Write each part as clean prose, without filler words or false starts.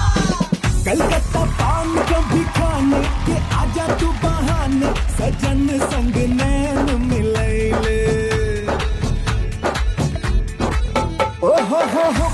कलकत्ता पान कभी खाने के आजा तू बहाने सजन संग नैन मिलैले ओ हो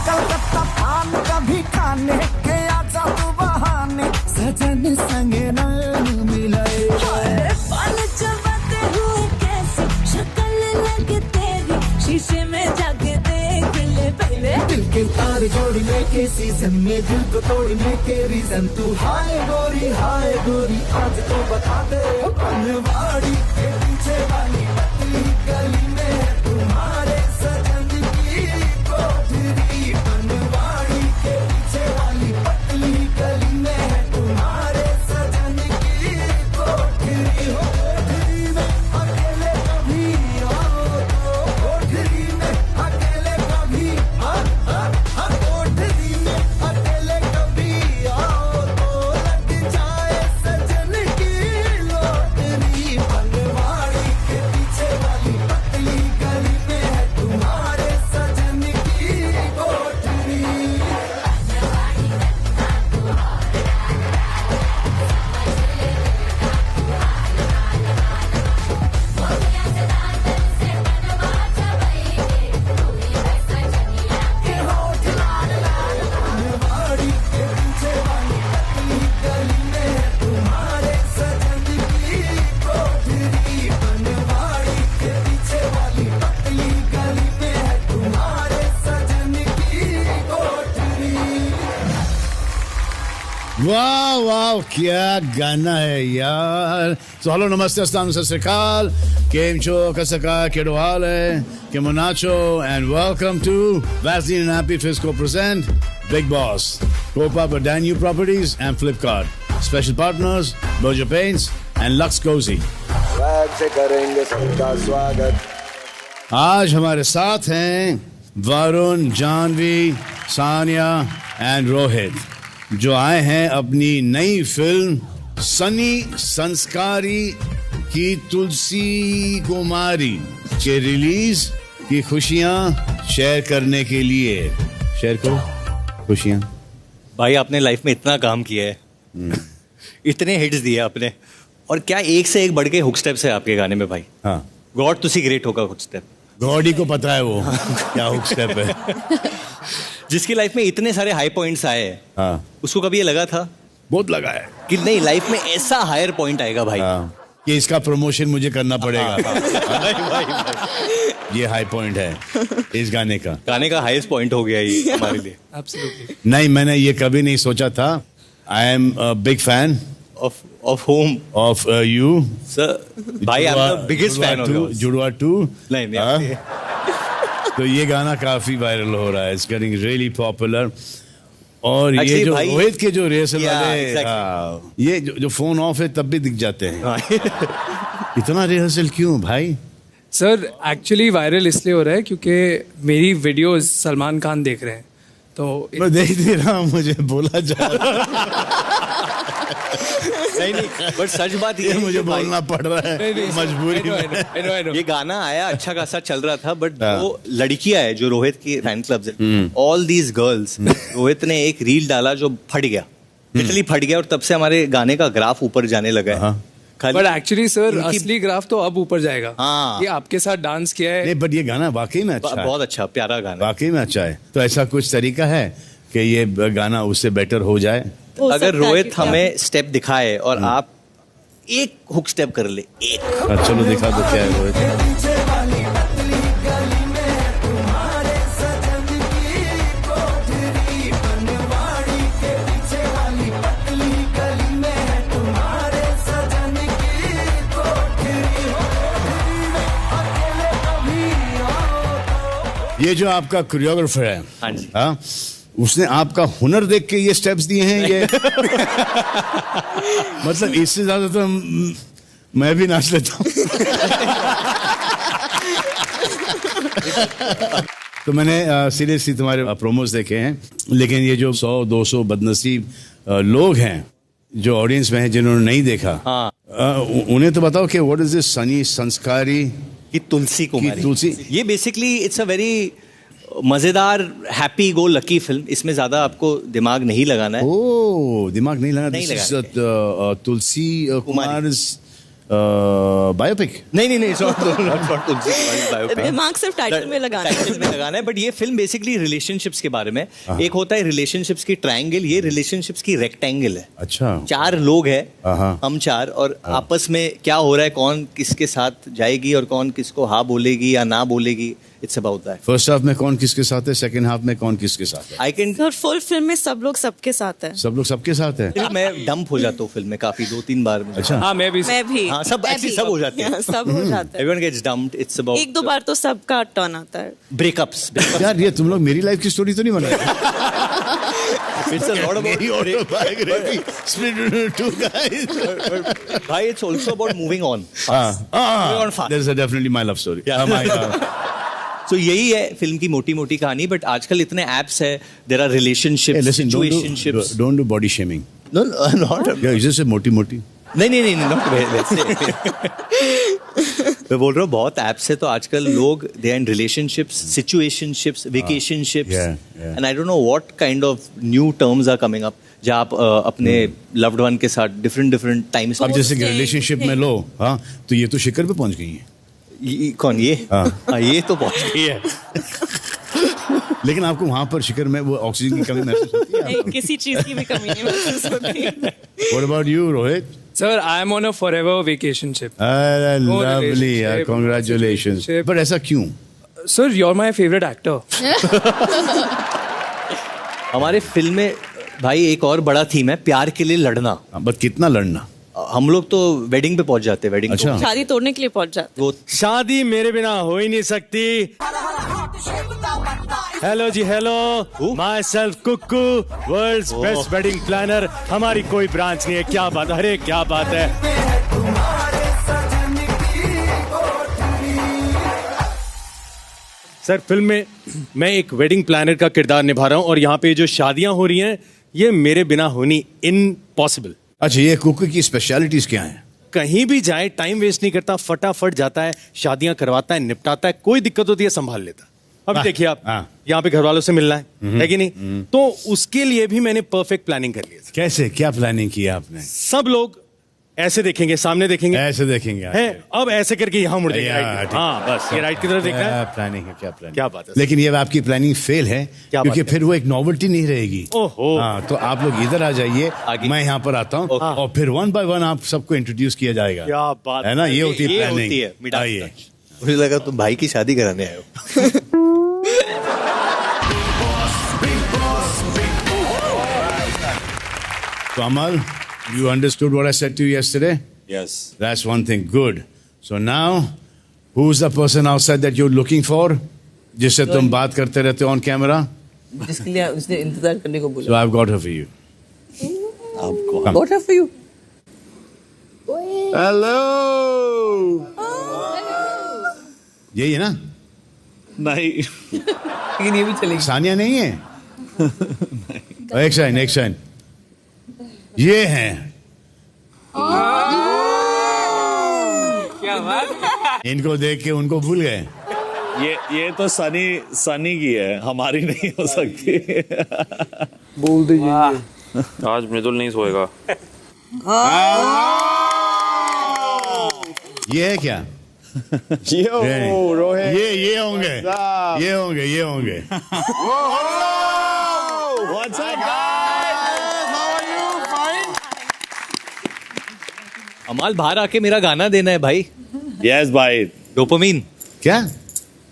कलकत्ता पान कभी खाने के आजा तू बहाने सजन संग नैन मिलैले पान चबाते हुए कैसे शक्ल लगे तेरी शीशे में जाके देख ले पहले दिल के तार जोड़ने के सीजन में दिल को तोड़ने के रीजन तू हाय गोरी आज तो बता दे बनवाड़ी के पीछे वाली पतली गली में तुम्हारे सजन की कोठरी बनवाड़ी के पीछे वाली पतली गली में तुम्हारे सजन की कोठरी हो कोठरी में अकेले कभी आओ तो कोठरी में अकेले कभी कोठरी में अकेले कभी आओ तो लग जाए सजन की लोटरी बनवाड़ी के पीछे वाली पतली गली में है तुम्हारे सजन की कोठरी बनवाड़ी के पीछे वाली पतली गली में है तुम्हारे सजन की कोठरी बनवाड़ी के पीछे वाली पतली गली में है तुम्हारे सजन की कोठरी वाह वाह क्या गाना है यार. So hello, namaste, assalam, sat sri akal. Kem cho, kasaka, kedo haal hai, kemo nacho, and welcome to Vaseline and Happy Fisco present Big Boss, co-op with Danube Properties and Flipkart. Special partners, Bojo Paints and Lux Cozy. Swag से करेंगे सबका स्वागत. आज हमारे साथ हैं Varun, Janvi, Sania and Rohit, जो आए हैं अपनी नई फिल्म सनी संस्कारी की तुलसी कुमारी के रिलीज की खुशियां शेयर करने के लिए. शेयर करो खुशियां. भाई आपने लाइफ में इतना काम किया है, इतने हिट्स दिए आपने, और क्या एक से एक बढ़ के हुक स्टेप्स है आपके गाने में भाई. हाँ, गॉड तुसी ग्रेट होगा हुक स्टेप. गॉडी को पता है वो क्या हुक स्टेप है. जिसकी लाइफ में इतने सारे हाई पॉइंट्स आए हैं, हाँ, उसको कभी ये लगा था बहुत लगा है कि नहीं लाइफ में ऐसा हायर पॉइंट आएगा भाई. हाँ, कि इसका प्रमोशन मुझे करना पड़ेगा. ये हाई पॉइंट है इस गाने का. गाने का हाईएस्ट पॉइंट हो गया ये हमारे लिए. नहीं, मैंने ये कभी नहीं सोचा था. I am big fan of home of you sir. भाई आप द बिगेस्ट फैन हो गए. जुड़वा 2. नहीं तो ये गाना काफी वायरल हो रहा है. It's getting really popular. और ये Actually, जो भाई- रोहित के जो रिहर्सल Yeah, वाले exactly. हाँ, ये जो फोन ऑफ है तब भी दिख जाते हैं. इतना रिहर्सल क्यों भाई? सर एक्चुअली वायरल इसलिए हो रहा है क्योंकि मेरी वीडियोस सलमान खान देख रहे हैं तो मैं देख नहीं रहा हूँ, मुझे बोला जा नहीं बट सच बात ये ये है मुझे कि भाई- बोलना पड़ रहा है मजबूरी में. ये गाना आया अच्छा खासा चल रहा था, बट हाँ. वो लड़कियां है जो रोहित की फैन क्लब्स है, ऑल दीज गर्ल्स, रोहित ने एक रील डाला जो फट गया, लिटरली फट गया, और तब से हमारे गाने का ग्राफ ऊपर जाने लगा है. हाँ. खाली बट एक्चुअली सर इनकी- असली ग्राफ तो अब ऊपर जाएगा. हाँ. ये आपके साथ डांस किया है. नहीं, बट ये गाना वाकई में अच्छा है. बहुत अच्छा प्यारा गाना. वाकई में अच्छा है. तो ऐसा कुछ तरीका है कि ये गाना उससे बेटर हो जाए? हो अगर सकता है रोहित कि हमें स्टेप दिखाए और आप एक हुक स्टेप कर ले, एक. चलो दिखा दो क्या है रोहित. पीछे वाली पतली गली में तुम्हारे सजन की कोठरी बनवाड़ी के पीछे वाली पतली गली में तुम्हारे सजन की कोठरी अकेले कभी आओ तो. ये जो आपका कोरियोग्राफर है, हाँ जी. हाँ, उसने आपका हुनर देख के ये स्टेप्स दिए हैं ये? मतलब इससे ज्यादा तो मैं भी नाच लेता हूँ। तो मैंने सीरियसली तुम्हारे प्रोमोस देखे हैं, लेकिन ये जो 100-200 बदनसीब लोग हैं जो ऑडियंस में हैं जिन्होंने नहीं देखा, हाँ। उन्हें तो बताओ कि व्हाट इज दिस सनी संस्कारी कि तुलसी कुमारी, तुलसी। ये बेसिकली इट्स अ वेरी मजेदार हैप्पी गो लकी फिल्म। इसमें ज्यादा आपको दिमाग नहीं लगाना है। ओ दिमाग नहीं लगा। नहीं This is, Tulsi Kumar biopic. नहीं it's not Tulsi Kumari biopic. दिमाग सिर्फ टाइटल में लगाना है। टाइटल में लगाना है, बट ये फिल्म बेसिकली रिलेशनशिप्स के बारे में। एक होता है रिलेशनशिप्स की ट्रायंगल, ये रिलेशनशिप्स की रेक्टेंगल है। अच्छा। 4 लोग हैं, हाँ। हम 4, और आपस में क्या हो रहा है, कौन किसके साथ जाएगी और कौन किसको हाँ बोलेगी या ना बोलेगी, it's about that. First half में कौन किसके साथ है, सेकंड हाफ में कौन किसके साथ है? आई कैन और फुल फिल्म में सब लोग सबके साथ है। सब लोग सबके साथ है। मैं डंप हो जाता हूँ फिल्म में काफी 2-3 बार मुझे। अच्छा। हाँ मैं भी हाँ, सब actually सब हो जाते हैं। सब हो जाता है। Everyone gets dumped. It's about 1-2 बार तो सबका टर्न आता है। breakups. यार ये तुम लोग मेरी लाइफ की स्टोरी तो नहीं बना रहे? It's a lot about मेरी autobiography split into 2 guys. भाई, it's also about moving on. हाँ, on fast. There's definitely my love story. Yeah. So यही है फिल्म की मोटी कहानी, बट आजकल इतने एप्स है, there are relationships, Listen, situationships. don't do body shaming. No, not. Yeah, you just say मोटी. नहीं, not वैसे। मैं बोल रहा हूँ बहुत एप्स है, तो आजकल लोग they are in relationships, situationships, vacationships, yeah. and I don't know what kind of new terms are coming up, जहाँ आप अपने loved one के साथ different times। अब जैसे कि रिलेशनशिप में लो, हाँ, तो ये तो शिखर पे पहुंच गई है। कौन ये? हाँ, ये तो पहुंच गई है। लेकिन आपको वहां पर शिखर में वो ऑक्सीजन की कमी महसूस होती है? नहीं, किसी चीज की भी कमी नहीं महसूस होती। What about you, Rohit? Sir, I am on a forever vacationship. Lovely, relationship, congratulations. relationship. But ऐसा क्यों? Sir, you're my favorite actor. हमारे फिल्म में भाई एक और बड़ा थीम है, प्यार के लिए लड़ना। बट कितना लड़ना? हम लोग तो वेडिंग पे पहुंच जाते हैं, वेडिंग। अच्छा। शादी तोड़ने के लिए पहुंच जाते। वो शादी मेरे बिना हो ही नहीं सकती। Hello ji, hello, myself Kukku, world's best wedding planner. हमारी कोई ब्रांच नहीं है। क्या बात, अरे क्या बात है। सर, फिल्म में मैं एक वेडिंग प्लानर का किरदार निभा रहा हूँ, और यहाँ पे जो शादियां हो रही हैं ये मेरे बिना होनी इम्पॉसिबल। अच्छा, ये कुक की स्पेशलिटीज क्या हैं? कहीं भी जाए टाइम वेस्ट नहीं करता, फटाफट जाता है, शादियां करवाता है, निपटाता है, कोई दिक्कत होती है संभाल लेता। अभी देखिए आप, यहाँ पे घर वालों से मिलना है कि नहीं? तो उसके लिए भी मैंने परफेक्ट प्लानिंग कर ली है। कैसे, क्या प्लानिंग की आपने? सब लोग ऐसे देखेंगे, सामने देखेंगे, ऐसे देखेंगे है, अब ऐसे करके यहाँ मुड़ जाएंगे। राइट। हाँ, बस ये राइट की तरफ देखना है। प्लानिंग है, क्या प्लानिंग? क्या बात है। लेकिन ये आपकी प्लानिंग फेल है, क्योंकि फिर वो एक नॉवेल्टी नहीं रहेगी। ओहो। हाँ, तो आप लोग इधर आ जाइए, आगे। मैं यहाँ पर आता हूँ, और फिर 1 by 1 आप सबको इंट्रोड्यूस किया जाएगा। क्या बात है ना, ये होती है ये प्लानिंग। होती है मिठास आइए। टच। मुझे लगा तुम भाई की शादी कराने आए हो। So Amal, you understood what I said to you yesterday? Yes. That's one thing. Good. So now, who's the person outside that you're looking for? जिससे तुम बात करते रहते हो on camera? जिसके लिए उसने इंतजार करने को बोला। So I've got her for you. Got her for you. Hello. यही है ना? नहीं। लेकिन ये भी चलेगी। सानिया नहीं है? एक सेकंड। ये हैं। क्या बात? इनको देख के उनको भूल गए। ये तो सनी की है, हमारी नहीं हो सकती। बोल दीजिए। आज मृदुल नहीं सोएगा। ये है क्या? रोहित, ये होंगे। What's up, guys? How are you? Fine? अमाल, बाहर आके मेरा गाना देना है भाई। Yes, भाई। डोपामीन। क्या?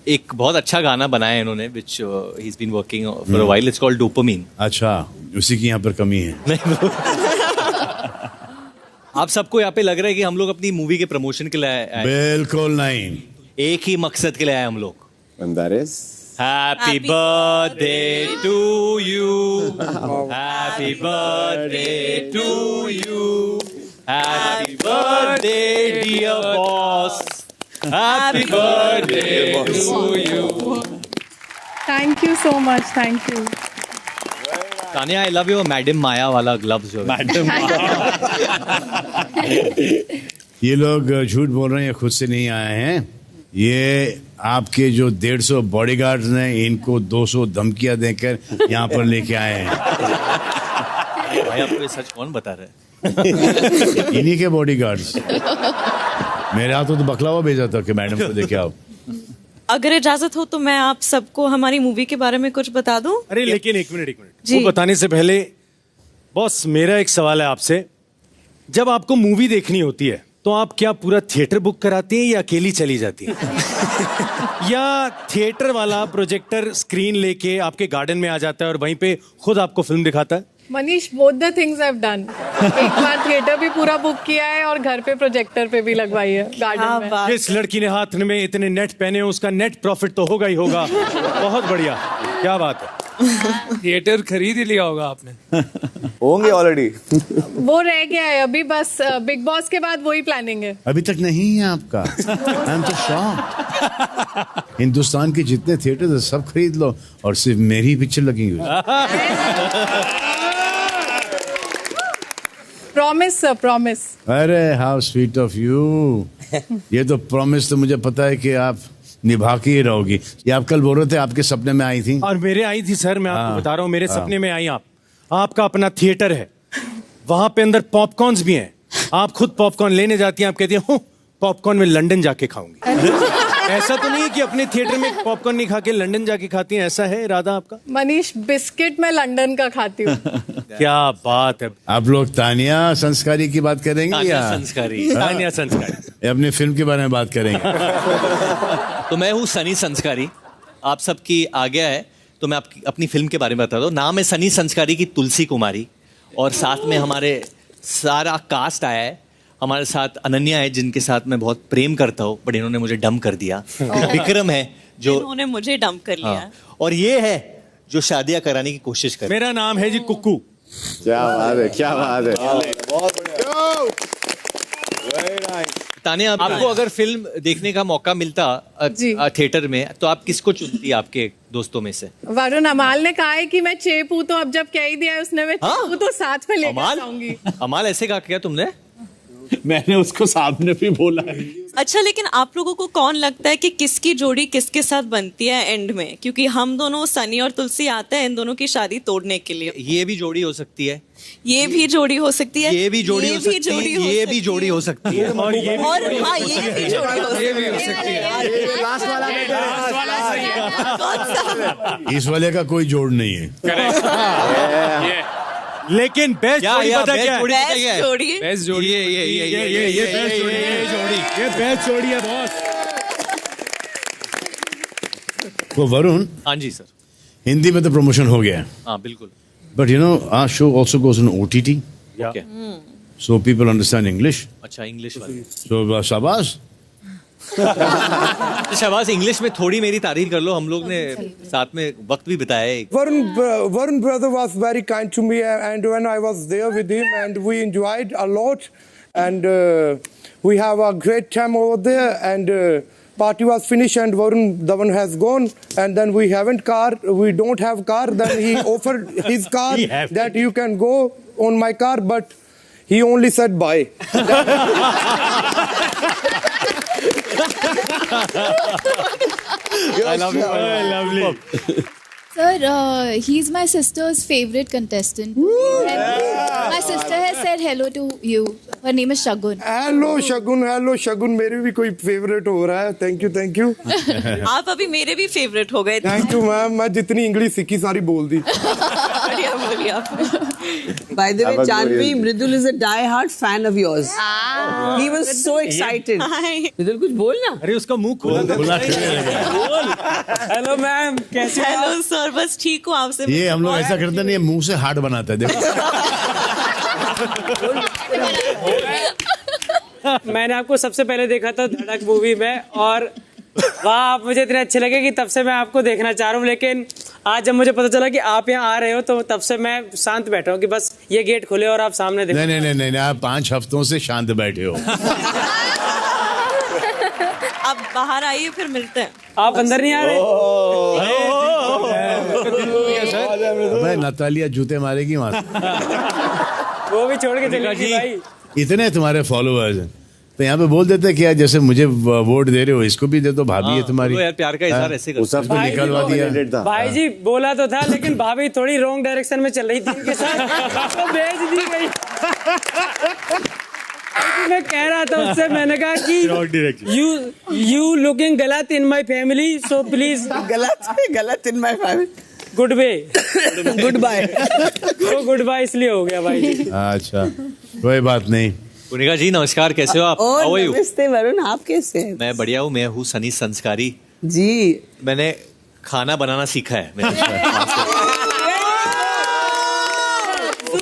एक बहुत अच्छा गाना बनाया है इन्होंने, which he's been working for a while. It's called dopamine. अच्छा, उसी की यहाँ पर कमी है। आप सबको यहाँ पे लग रहा है कि हम लोग अपनी मूवी के प्रमोशन के लिए आए। बिल्कुल नहीं। एक ही मकसद के लिए आए हम लोग। And that is? Happy birthday to you. Happy birthday to you. Happy birthday birthday, dear boss. Happy birthday to you. Thank you so much. Thank you. Tania, I love you madam Maya वाला ग्लव्स जो madam. ये लोग झूठ बोल रहे हैं, खुद से नहीं आए हैं। ये आपके जो 150 बॉडीगार्ड्स ने इनको 200 धमकियां देकर यहाँ पर लेके आए हैं। भाई आपको ये सच कौन बता रहा है? इन्हीं के बॉडीगार्ड्स। मेरे हाथों तो बकलावा भेजा था कि मैडम को देखे आओ। अगर इजाजत हो तो मैं आप सबको हमारी मूवी के बारे में कुछ बता दूं। अरे लेकिन एक मिनट जी। वो बताने से पहले बॉस, मेरा एक सवाल है आपसे। जब आपको मूवी देखनी होती है तो आप क्या पूरा थिएटर बुक कराती हैं या अकेली चली जाती हैं? या थिएटर वाला प्रोजेक्टर स्क्रीन लेके आपके गार्डन में आ जाता है और वहीं पे खुद आपको फिल्म दिखाता है? Manish, both the things I've done. एक बार थिएटर भी पूरा बुक किया है और घर पे प्रोजेक्टर पे भी लगवाई है गार्डन में। जिस लड़की ने हाथ में इतने नेट पहने उसका नेट प्रॉफिट तो होगा ही होगा। बहुत बढ़िया, क्या बात है। थिएटर खरीद ही लिया होगा आपने। होंगे ऑलरेडी। वो रह गया है अभी, बस बिग बॉस के बाद वही प्लानिंग है। अभी तक नहीं है आपका। आई एम तो शॉक्ड। हिंदुस्तान के जितने थिएटर सब खरीद लो और सिर्फ मेरी पिक्चर लगेंगी। Promise sir, promise. अरे हाउ स्वीट ऑफ यू। ये तो प्रॉमिस तो मुझे पता है कि आप निभा के ही रहोगी। ये आप कल बोल रहे थे आपके सपने में आई थी। और मेरे आई थी सर, मैं आपको बता रहा हूँ, मेरे सपने में आई आप। आपका अपना थिएटर है, वहां पे अंदर पॉपकॉर्न्स भी हैं। आप खुद पॉपकॉर्न लेने जाती हैं, आप कहती हैं पॉपकॉर्न में लंदन जाके खाऊंगी। ऐसा तो नहीं है कि अपने थिएटर में पॉपकॉर्न नहीं खा के लंदन जाके खाती हैं, ऐसा है इरादा आपका? मनीष, बिस्किट मैं लंदन का खाती हूँ। क्या बात है। आप लोग तानिया संस्कारी की बात करेंगे या तानिया संस्कारी अपनी फिल्म के बारे में बात करेंगे? तो मैं हूँ सनी संस्कारी, आप सबकी आ गया है तो मैं आपकी अपनी फिल्म के बारे में बता दूं। नाम है सनी संस्कारी की तुलसी कुमारी, और साथ में हमारे सारा कास्ट आया है। हमारे साथ अनन्या है जिनके साथ मैं बहुत प्रेम करता हूँ, बट इन्होंने मुझे डंप कर दिया। विक्रम है जो इन्होंने मुझे डंप कर लिया। हाँ। और ये है जो शादियां कराने की कोशिश कर। मेरा नाम है जी कुक्कू। क्या बात है, क्या बात है। बहुत बढ़िया। Very nice. तानिया, आपको अगर फिल्म देखने का मौका मिलता थिएटर में तो आप किसको चुनती आपके दोस्तों में से? वरुण अमाल ने कहा है कि मैं चेप हूँ, तो अब जब कह ही दिया है उसने, मैं चेप तो साथ में लेकर जाऊंगी। अमाल ऐसे कहा क्या तुमने? मैंने उसको सामने भी बोला है। अच्छा, लेकिन आप लोगों को कौन लगता है कि किसकी जोड़ी किसके साथ बनती है एंड में? क्योंकि हम दोनों, सनी और तुलसी, आते हैं इन दोनों की शादी तोड़ने के लिए। ये भी जोड़ी हो सकती है, ये भी जोड़ी हो सकती है, ये भी जोड़ी हो सकती है, ये भी जोड़ी हो सकती है, और ये भी जोड़ी हो सकती है। लास्ट वाला इस वाले का कोई जोड़ नहीं है। लेकिन बेस्ट जोड़ी पता क्या है? बेस्ट जोड़ी, बेस्ट जोड़ी, ये बेस्ट जोड़ी है। ये बेस्ट जोड़ी है बॉस। तो वरुण, हाँ जी सर, हिंदी में तो प्रमोशन हो गया है, हाँ बिल्कुल, but you know our show also goes on OTT, okay, so people understand English. अच्छा इंग्लिश वाली। So शाबाश। शाबाश, इंग्लिश में थोड़ी मेरी तारीफ कर लो, हम लोग ने साथ में वक्त भी बिताया है। Varun brother was very kind to me, and when I was there with him, and we enjoyed a lot, and we have a great time over there, and party was finished, and Varun, the one has gone, and then we don't have car, then he offered his car that you can go on my car, but he only said bye. Lovely. Sir, he's my sister's favorite contestant. My sister has said hello to you. Her name is Shagun. Hello Shagun, मेरे भी कोई favourite हो रहा है. Thank you. आप अभी मेरे भी फेवरेट हो गए. Thank you मैम, मैं जितनी इंग्लिश सीखी सारी बोल दी. बढ़िया बोलिए आप. By the way, Janvi, Mridul is a die-hard fan of yours. He was so excited. Mridul, कुछ बोल ना. अरे उसका मुंह खुला. हेलो मैम, कैसे हो? हेलो सर, बस ठीक हूँ. आपसे ये हम लोग ऐसा करते नहीं, मुंह से हार्ट बनाता है. देखो मैंने आपको सबसे पहले देखा था धड़क मूवी में, और वाह, आप मुझे इतने अच्छे लगे कि तब से मैं आपको देखना चाह रहा हूँ, लेकिन आज जब मुझे पता चला कि आप यहाँ आ रहे हो तो तब से मैं शांत बैठा हूँ कि बस ये गेट खोले और आप सामने देखो। नहीं, आप 5 हफ्तों से शांत बैठे हो। आप बाहर आइए फिर मिलते हैं। आप अंदर नहीं आ रहे? अबे नतालिया जूते मारेगी वहां। वो भी छोड़ के चलेगी भाई। इतने तुम्हारे फॉलोअर्स हैं तो यहाँ पे बोल देते कि यार जैसे मुझे वोट दे रहे हो इसको भी दे दो, भाभी है तुम्हारी। यार प्यार का इजहार ऐसे करते उसको निकलवा दिया। भाई जी बोला तो था, लेकिन भाभी थोड़ी रॉन्ग डायरेक्शन में चल रही थी इनके साथ, तो भेज दी गई। मैं कह रहा था उससे, मैंने कहा कि यू लुकिंग गलत in my family, so please. गलत in my family, good way, goodbye. तो गुड बाय इसलिए हो गया भाई जी। अच्छा कोई बात नहीं। कुनिका जी नमस्कार, कैसे हो आप? नमस्ते वरुण, आप कैसे हैं? मैं बढ़िया हूँ, मैं हूँ सनी संस्कारी जी। मैंने खाना बनाना सीखा है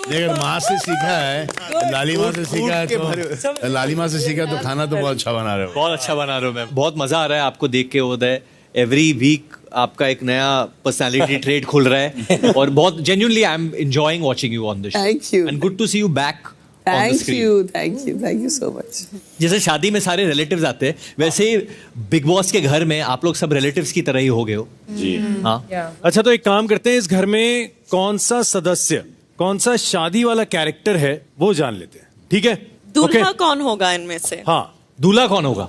लेकिन माँ से सीखा है, लालिमा से सीखा है, तो लालिमा से सीखा तो खाना तो बहुत अच्छा बना रहे हो। बहुत अच्छा बना रहे हो मैम, बहुत मजा आ रहा है आपको देख के। उदय एवरी वीक आपका एक नया पर्सनालिटी ट्रेट खुल रहा है और बहुत genuinely I am enjoying watching you on this show. Thank you and good to see you back. Thank you so much. जैसे शादी में सारे रिलेटिव्स आते हैं, वैसे ही बिग बॉस के घर में आप लोग सब रिलेटिव्स की तरह ही हो गए हो जी। हाँ अच्छा तो एक काम करते हैं, इस घर में कौन सा सदस्य कौन सा शादी वाला कैरेक्टर है वो जान लेते हैं, ठीक है? दूल्हा कौन होगा इनमें से? हाँ दूल्हा कौन होगा?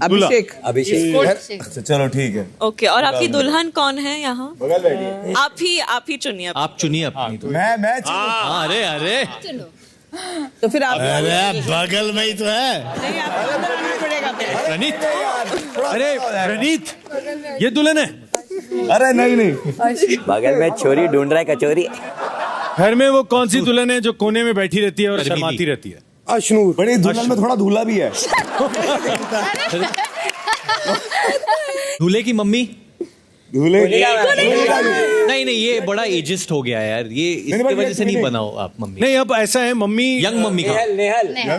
अभिषेक। अच्छा चलो ठीक है। ओके, और आपकी दुल्हन कौन है यहाँ? आप ही चुनिए। आप चुनिए अपनी। मैं अरे तो फिर आप अरे बगल में ही तो है। नहीं, आपको अंदर आना पड़ेगा। प्रणीत, अरे प्रणीत ये दुल्हन है? अरे नहीं बगल में छोरी ढूंढ रहा है, कचोरी। घर में वो कौन सी दुल्हन है जो कोने में बैठी रहती है और शर्माती रहती है? अश्नूर। बड़ी दुल्हन में थोड़ा दूल्हा भी है। दूल्हे की मम्मी? दूल्हे नहीं ये बड़ा एजिस्ट हो गया है यार, ये इसकी वजह से नहीं बनाओ आप मम्मी। नहीं अब ऐसा है, मम्मी यंग मम्मी का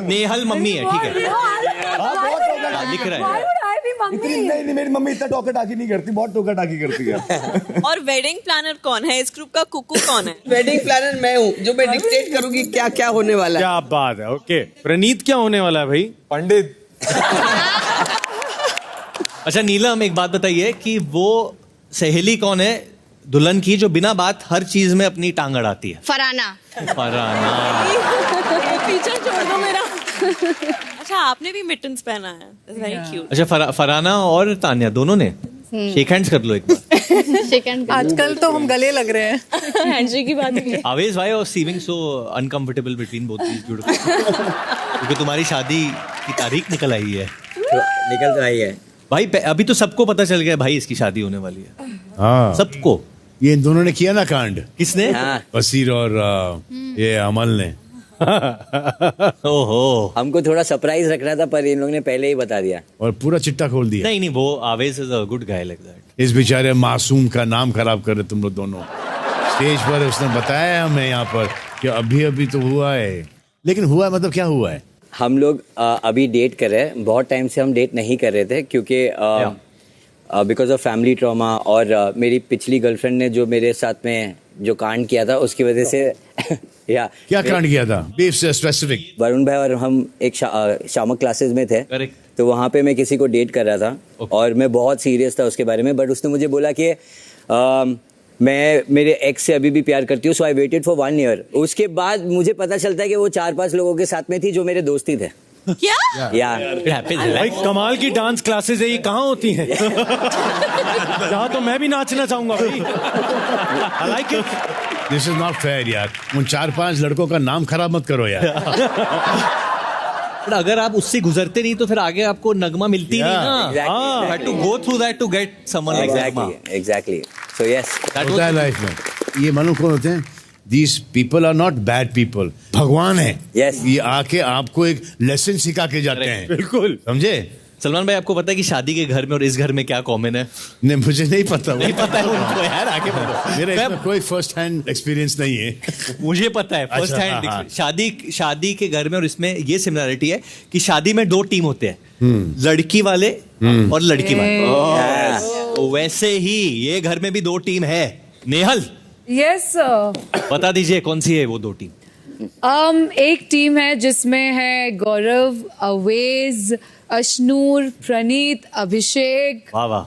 नेहल मम्मी है, ठीक है लिख रहा है। नहीं मेरी मम्मी इतना टोका टाकी नहीं करती, बहुत टोका टाकी करती है। और वेडिंग प्लानर कौन है इस ग्रुप का? कुकू कौन है? वेडिंग प्लानर मैं हूँ, जो मैं डिक्टेट करूंगी क्या क्या होने वाला है। क्या बात है। ओके प्रणीत क्या होने वाला है भाई? पंडित। अच्छा नीलम एक बात बताइए कि वो सहेली कौन है दुल्हन की जो बिना बात हर चीज में अपनी टांग अड़ाती है? फराना। पीछे छोड़ दो मेरा। अच्छा आपने भी मिटन्स पहना है, वेरी क्यूट। अच्छा फराना और तान्या दोनों ने शेक हैंड्स कर लो एक बार। आजकल तो हम गले लग रहे हैं। हैंडशेक की बात है। आवेश भाई और seeing so uncomfortable between both these beautiful, क्योंकि तुम्हारी शादी की तारीख निकल आई है। निकल तो आई है भाई, अभी तो सबको पता चल गया भाई इसकी शादी होने वाली है। हाँ सबको। ये इन दोनों ने किया ना कांड। किसने? वसीर और ये अमल ने। ओहो, हमको थोड़ा सरप्राइज रखना था पर इन लोगों ने पहले ही बता दिया और पूरा चिट्टा खोल दिया। नहीं वो आवेश is a good guy like that. इस बेचारे मासूम का नाम खराब कर रहे तुम लोग दोनों। स्टेज पर उसने बताया हमें यहाँ पर कि अभी तो हुआ है, लेकिन हुआ मतलब क्या हुआ है? हम लोग अभी डेट कर रहे हैं, बहुत टाइम से हम डेट नहीं कर रहे थे क्योंकि बिकॉज ऑफ फैमिली ट्रॉमा और मेरी पिछली गर्लफ्रेंड ने जो मेरे साथ में जो कांड किया था उसकी वजह से क्या कांड किया था? बीफ से स्पेसिफिक। वरुण भाई और हम एक शामक क्लासेस में थे। तो वहाँ पे मैं किसी को डेट कर रहा था और मैं बहुत सीरियस था उसके बारे में, बट उसने मुझे बोला कि मैं मेरे एक्स से अभी भी प्यार करती हूँ, सो आई वेटेड फॉर 1 year। उसके बाद मुझे पता चलता है कि वो 4-5 लोगों के साथ में थी जो मेरे दोस्त ही थे। क्या? भाई कमाल की डांस क्लासेस है, ये कहाँ होती हैं? जहाँ तो मैं भी नाचना चाहूंगा भाई। I like it। This is not fair यार, उन 4-5 लड़कों का नाम खराब मत करो यार। अगर आप उससे गुजरते नहीं तो फिर आगे आपको नगमा मिलती नहीं ना। Had to go through that to get someone like Nagma. Exactly. So yes, होता है लाइफ में। ये मालूम कौन होते हैं? These people are not bad people. भगवान है। Yes. ये आके आपको एक लेसन सिखा के जाते हैं। बिल्कुल समझे? सलमान भाई, आपको पता है कि शादी के घर में और इस घर में क्या कॉमन है? नहीं, मुझे नहीं पता। नहीं पता है उनको यार, आगे बढ़ो। मेरा इसमें कोई फर्स्ट हैंड एक्सपीरियंस नहीं है। मुझे पता है फर्स्ट हैंड। शादी के घर में और इसमें ये सिमिलरिटी है कि शादी में 2 टीम होते हैं, लड़की वाले और लड़की वाले। वैसे ही ये घर में भी 2 टीम है। नेहल, यस बता दीजिए कौन सी है वो 2 टीम? एक टीम है जिसमें है गौरव, अवेज, अशनूर, प्रणीत, अभिषेक, वाह वाह,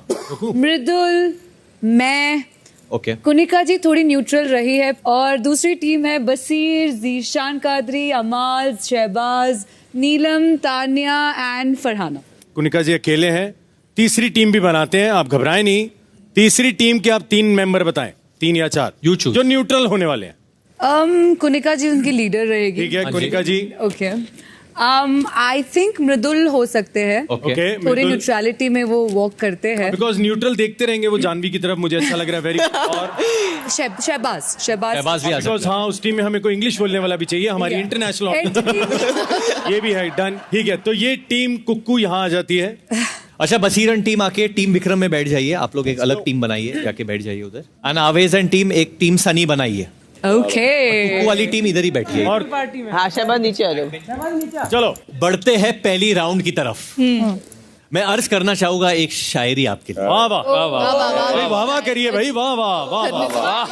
मृदुल, मैं, ओके, कुनिका जी थोड़ी न्यूट्रल रही है, और दूसरी टीम है बसीर, जीशान कादरी, अमाल, शहबाज, नीलम, तानिया एंड फरहाना। कुनिका जी अकेले हैं, तीसरी टीम भी बनाते हैं, आप घबराएं नहीं। तीसरी टीम के आप 3 मेंबर बताएं, 3 या 4 यू चूज, जो न्यूट्रल होने वाले हैं। कुनिका जी उनकी लीडर रहेगी। ठीक है कुनिका जी। ओके, आई थिंक मृदुल हो सकते हैं। ओके, थोड़ी न्यूट्रलिटी में वो वॉक करते हैं। बिकॉज न्यूट्रल देखते रहेंगे वो जानवी की तरफ, मुझे अच्छा लग रहा है। वेरी और शहबाज भी आ सकता है। हाँ, उस टीम में हमें कोई इंग्लिश बोलने वाला भी चाहिए, हमारी इंटरनेशनल ये भी है। डन, ठीक है। तो ये टीम कुक्कू यहाँ आ जाती है। अच्छा, बसीरन टीम आके टीम विक्रम में बैठ जाइए। आप लोग एक अलग टीम बनाइए, जाके बैठ जाइए उधर। एंड आवेज एंड टीम एक टीम सनी बनाइए। ओके, कुक्कू वाली टीम इधर ही बैठी है। और हाँ, शहबाज नीचे आ जाओ। चलो बढ़ते हैं पहली राउंड की तरफ। मैं अर्ज करना चाहूंगा एक शायरी आपके लिए। वाह वाह वाह वाह वाह वाह करिए भाई, वाह वाह वाह वाह।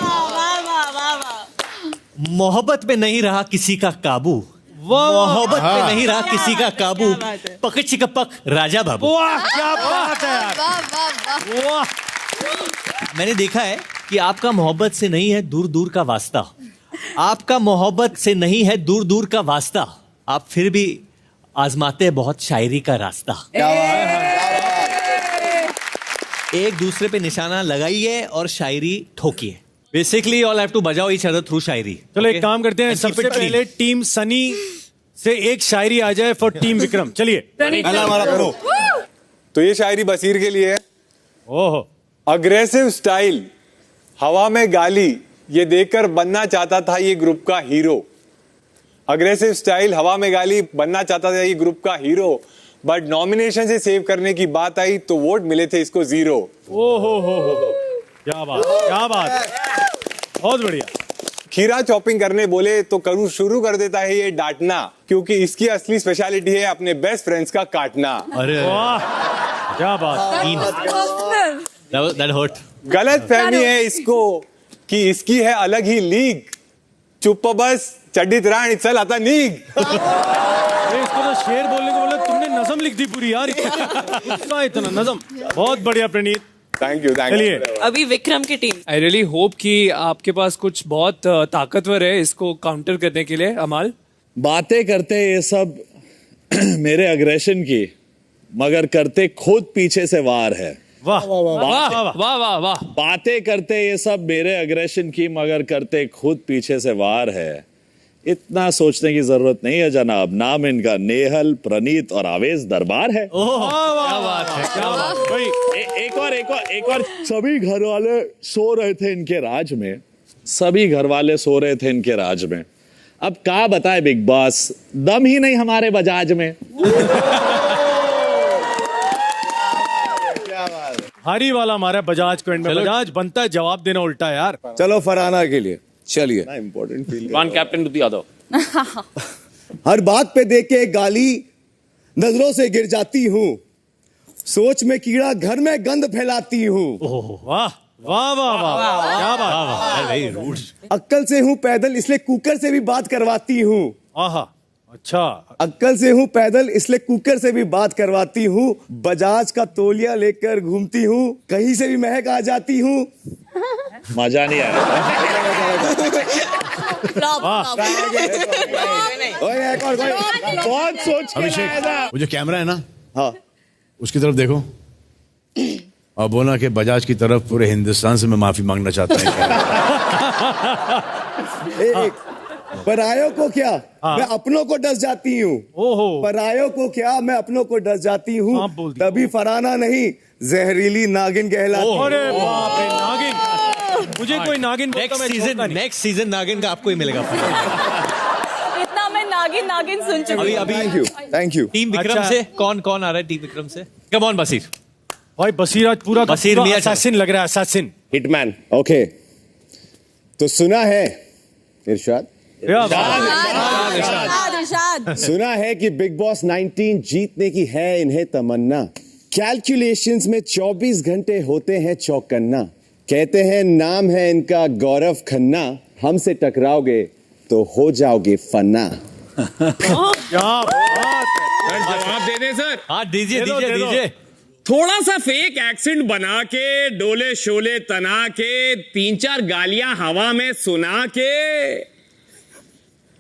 मोहब्बत पे नहीं रहा किसी का काबू, मोहब्बत पे नहीं रहा किसी का काबू, पक चिकपक राजा बाबू। वाह क्या बात है यार, वाह। मैंने देखा है कि आपका मोहब्बत से नहीं है दूर दूर का वास्ता, आपका मोहब्बत से नहीं है दूर दूर का वास्ता, आप फिर भी आजमाते हैं बहुत शायरी का रास्ता। एक दूसरे पे निशाना लगाइए और शायरी ठोकिए। बेसिकली ऑल हैव टू बजाओ ईच अदर थ्रू शायरी। चलो एक काम करते हैं, सबसे पहले टीम सनी से एक शायरी आ जाए फॉर टीम विक्रम। चलिए करो। तो ये शायरी बसीर के लिए है। ओहो। अग्रेसिव स्टाइल, हवा में गाली, ये देखकर बनना चाहता था ये ग्रुप का हीरो। अग्रेसिव स्टाइल, हवा में गाली, बनना चाहता था ये ग्रुप का हीरो, बट नॉमिनेशन से सेव करने की बात आई तो वोट मिले थे इसको 0। ओहो हो, क्या बात, क्या बात, बहुत बढ़िया। खीरा चॉपिंग करने बोले तो करूँ शुरू कर देता है ये डांटना, क्योंकि इसकी असली स्पेशलिटी है अपने बेस्ट फ्रेंड्स का काटना। अरे वाह, क्या बात। That hurt. गलत फहमी है इसको कि इसकी है अलग ही लीग, चुप बस चड्डी रानी चल आता नीग। इसको तो शेर बोलने को बोला, तुमने नज़म लिख दी पूरी यार। इतना नज़म, बहुत बढ़िया प्रणीत, थैंक यू। चलिए अभी विक्रम की टीम। आई रियली होप कि आपके पास कुछ बहुत ताकतवर है इसको काउंटर करने के लिए। अमाल, बातें करते ये सब मेरे अग्रेशन की, मगर करते खुद पीछे से वार है। वाह वाह वाह वाह वाह। बातें करते ये सब मेरे अग्रेशन की, मगर करते खुद पीछे से वार है। इतना सोचने की जरूरत नहीं है जनाब, नाम इनका नेहल, प्रणीत और आवेश दरबार है। क्या बात है, क्या बात भाई। एक और सभी घर वाले सो रहे थे इनके राज में, सभी घर वाले सो रहे थे इनके राज में। अब क्या बताए बिग बॉस, दम ही नहीं हमारे बजाज में। हारी वाला हमारा बजाज को एंड में। बजाज बनता है जवाब देना उल्टा यार। चलो फरहाना के लिए चलिए। Important feel one captain to the other. हर बात पे देके गाली नजरों से गिर जाती हूँ, सोच में कीड़ा घर में गंद फैलाती हूँ। वाह वाह वाह वाह, क्या बात। अक्कल से हूँ पैदल इसलिए कुकर से भी बात करवाती हूँ। आहा, अच्छा। अक्कल से हूँ पैदल इसलिए कुकर से भी बात करवाती हूँ, बजाज का तौलिया लेकर घूमती हूँ, कहीं से भी महक आ जाती हूँ। मजा नहीं आया। बहुत सोच के अभिषेक, वो जो कैमरा है ना, हाँ, उसकी तरफ देखो और बोला कि बजाज की तरफ पूरे हिंदुस्तान से मैं माफी मांगना चाहता हूँ। परायों को क्या, मैं अपनों को डस जाती हूँ। परायों को क्या, मैं अपनों को डस जाती हूँ, तभी फराना नहीं जहरीली नागिन कहलाती। अरे बाप रे, नागिन। मुझे कोई नागिन नेक्स्ट सीजन नागिन का आपको ही मिलेगा। इतना मैं नागिन नागिन सुन चुकी हूँ। अभी थैंक यू टीम विक्रम अच्छा। से कौन आ रहा है? टीम विक्रम से कम ऑन बसीर। भाई बसीर आज पूरा बसीर मियां असैसिन लग रहा है, असैसिन। हिटमैन। ओके, तो सुना है इरशाद, सुना है कि बिग बॉस 19 जीतने की है इन्हें तमन्ना। कैलकुलेशंस में 24 घंटे होते हैं चौकन्ना। कहते हैं नाम है इनका गौरव खन्ना। हमसे टकराओगे तो हो जाओगे फन्ना। क्या जवाब दे दे सर। हाँ दीजिए दीजिए दीजिए। थोड़ा सा फेक एक्सेंट बना के, डोले शोले तना के, 3-4 गालियां हवा में सुना के,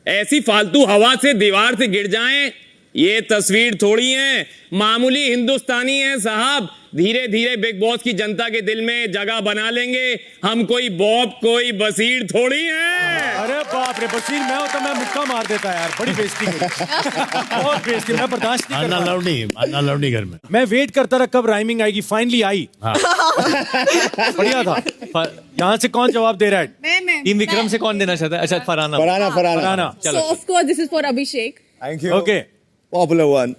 ऐसी फालतू हवा से दीवार से गिर जाएं, ये तस्वीर थोड़ी है। मामूली हिंदुस्तानी है साहब, धीरे धीरे बिग बॉस की जनता के दिल में जगह बना लेंगे। हम कोई बॉब कोई बसीर थोड़ी हैं। अरे बाप रे, बसीर मैं होता मैं मुक्का मार देता यार। बड़ी बेइज्जती बहुत बेइज्जती, मैं बर्दाश्त नहीं कर अन्ना लौड़ी घर में। मैं वेट करता रहा कब राइमिंग आएगी, फाइनली आई। बढ़िया था। यहाँ से कौन जवाब दे रहा है? टीम विक्रम से कौन देना चाहता है? अच्छा फरहाना। फरहाना चलो। Of course this is for Abhishek. Thank you. Okay, popular one.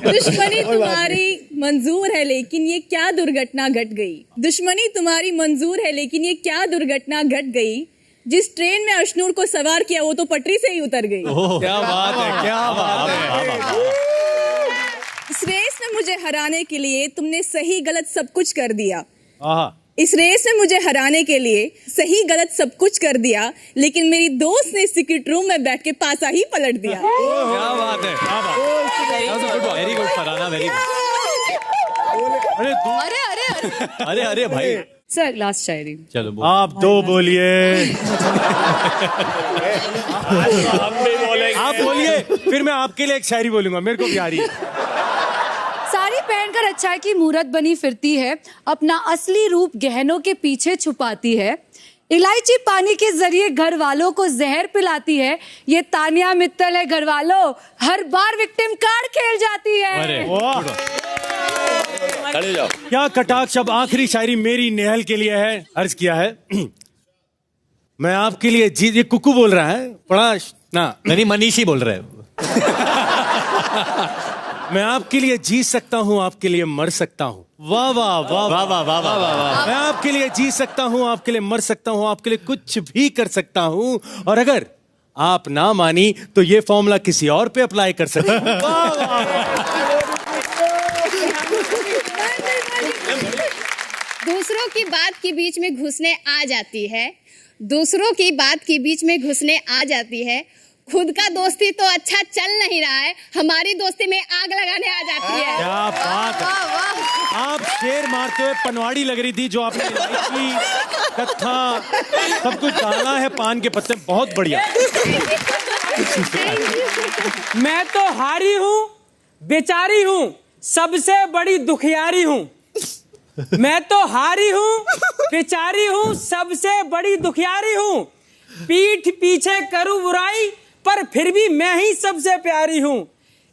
दुश्मनी तुम्हारी मंजूर है लेकिन ये क्या दुर्घटना घट गई। दुश्मनी तुम्हारी मंजूर है लेकिन ये क्या दुर्घटना घट गई। जिस ट्रेन में अशनूर को सवार किया वो तो पटरी से ही उतर गई। क्या बात है, क्या बात है। इस रेस में मुझे हराने के लिए तुमने सही गलत सब कुछ कर दिया। आहा। इस रेस में मुझे हराने के लिए सही गलत सब कुछ कर दिया, लेकिन मेरी दोस्त ने सीक्रेट रूम में बैठ के पासा ही पलट दिया। क्या बात है, क्या बात। Very good Farhana, very good. अरे अरे भाई। सर लास्ट शायरी। चलो आप दो बोलिए। आप बोलिए, फिर मैं आपके लिए एक शायरी बोलूंगा, मेरे को भी आ रही है। साड़ी पहनकर अच्छाई की मूरत बनी फिरती है, अपना असली रूप गहनों के पीछे छुपाती है। इलायची पानी के जरिए घर वालों को जहर पिलाती है। ये तानिया मित्तल है घर वालों, हर बार विक्टिम कार्ड खेल जाती है। क्या कटाक्ष। अब आखिरी शायरी मेरी नेहल के लिए है, अर्ज किया है। मैं आपके लिए जी, ये कुकू बोल रहा है, पढ़ा ना? नहीं, मनीष ही बोल रहे हैं। मैं आपके लिए जी सकता हूँ, आपके लिए मर सकता हूँ। वाह वाह वाह वाह वाह वाह वाह। मैं आपके लिए जी सकता हूँ, आपके लिए मर सकता हूँ, आपके लिए कुछ भी कर सकता हूँ, और अगर आप ना मानी तो ये फॉर्मूला किसी और पे अप्लाई कर सकता हूँ। दूसरों की बात के बीच में घुसने आ जाती है, दूसरों की बात के बीच में घुसने आ जाती है। खुद का दोस्ती तो अच्छा चल नहीं रहा है, हमारी दोस्ती में आग लगाने आ जाती है। क्या बात है। आप शेर मारते हुए पनवाड़ी लग रही थी, जो आपने इलायची, कत्था सब कुछ डाला है, पान के पत्ते, बहुत बढ़िया। मैं तो हारी हूँ, बेचारी हूँ, सबसे बड़ी दुखियारी हूँ। मैं तो हारी हूँ, बेचारी हूँ, सबसे बड़ी दुखियारी हूँ। पीठ पीछे करूँ बुराई, पर फिर भी मैं ही सबसे प्यारी हूँ।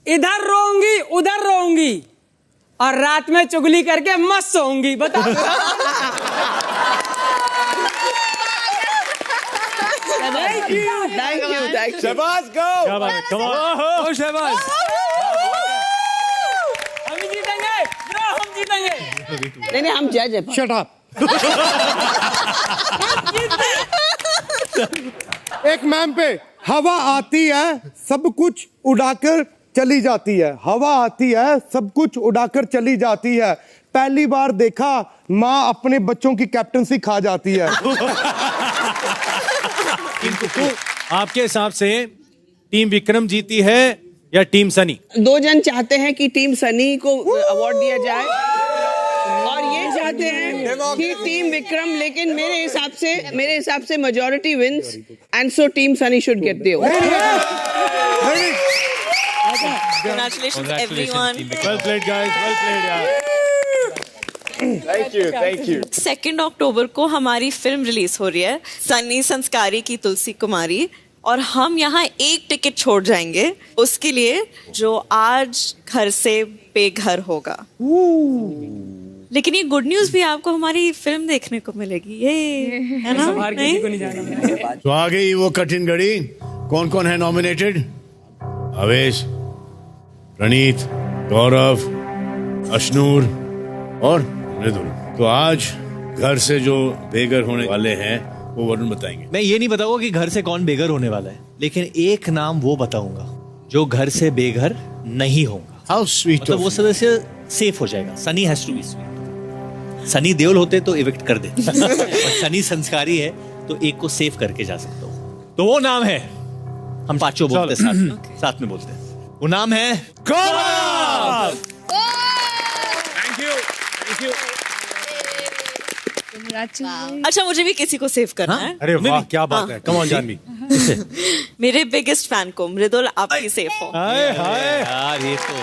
इधर रोऊंगी उधर रोऊंगी, और रात में चुगली करके मस्त सोऊंगी। बता। Thank you. शहबाज गो। क्या बात है, कमाल। शहबाज। हम जीतेंगे, हम जीतेंगे। नहीं हम जज है। Shut up. एक मैम पे हवा आती है सब कुछ उड़ाकर चली जाती है। हवा आती है सब कुछ उड़ाकर चली जाती है। पहली बार देखा माँ अपने बच्चों की कैप्टनसी खा जाती है। आपके हिसाब से टीम विक्रम जीती है या टीम सनी? दो जन चाहते हैं कि टीम सनी को अवार्ड दिया जाए, और ये चाहते हैं कि टीम विक्रम, लेकिन मेरे हिसाब से majority wins, and so team Sunny should get the award. Congratulations everyone. Well played guys, well played यार। Thank you. 2 अक्टूबर को हमारी फिल्म रिलीज हो रही है, सनी संस्कारी की तुलसी कुमारी, और हम यहाँ एक टिकट छोड़ जाएंगे उसके लिए जो आज घर से बेघर होगा। लेकिन ये गुड न्यूज भी, आपको हमारी फिल्म देखने को मिलेगी, ये है ना? नहीं? तो आ गई वो कठिन घड़ी कौन कौन है नॉमिनेटेड? अवेश, प्रणीत, गौरव, अशनूर और मृदुल। तो आज घर से जो बेघर होने वाले हैं वो वरुण बताएंगे। मैं ये नहीं बताऊंगा कि घर से कौन बेघर होने वाला है, लेकिन एक नाम वो बताऊंगा जो घर से बेघर नहीं होगा। How sweet. मतलब वो सदस्य सेफ हो जाएगा। Sunny has to be sweet. Sunny Deol होते तो इविक्ट कर दे और सनी संस्कारी है तो एक को सेफ करके जा सकता हूँ। तो वो नाम है, हम पांचों बोलते साथ में बोलते हैं। वो नाम है गौरव। Thank you. अच्छा, मुझे भी किसी को सेव करना है। अरे वाह, क्या बात है। Come on Janvi. मेरे बिगेस्ट फैन को मृदुल, आप ही सेफ हो। हाय हाय यार, ये तो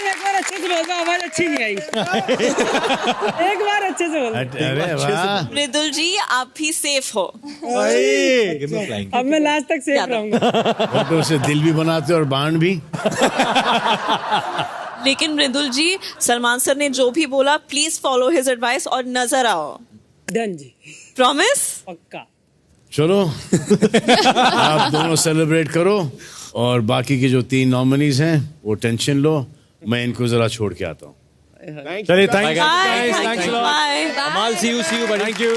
एक बार अच्छे से बोलता, आवाज अच्छी नहीं आई। एक बार अच्छे से बोल। मृदुल जी, आप ही सेफ हो। अब मैं लास्ट तक सेफ रहूंगा। तो उसे दिल भी बनाते और बाण भी। लेकिन मृदुल जी, सलमान सर ने जो भी बोला, प्लीज फॉलो हिज एडवाइस और नजर आओ। डन जी। प्रॉमिस? पक्का। चलो आप दोनों सेलिब्रेट करो और बाकी के जो 3 नॉमिनीज हैं वो टेंशन लो। मैं इनको जरा छोड़ के आता हूँ। चलिए, thank you. Kamal, see you buddy। Thank you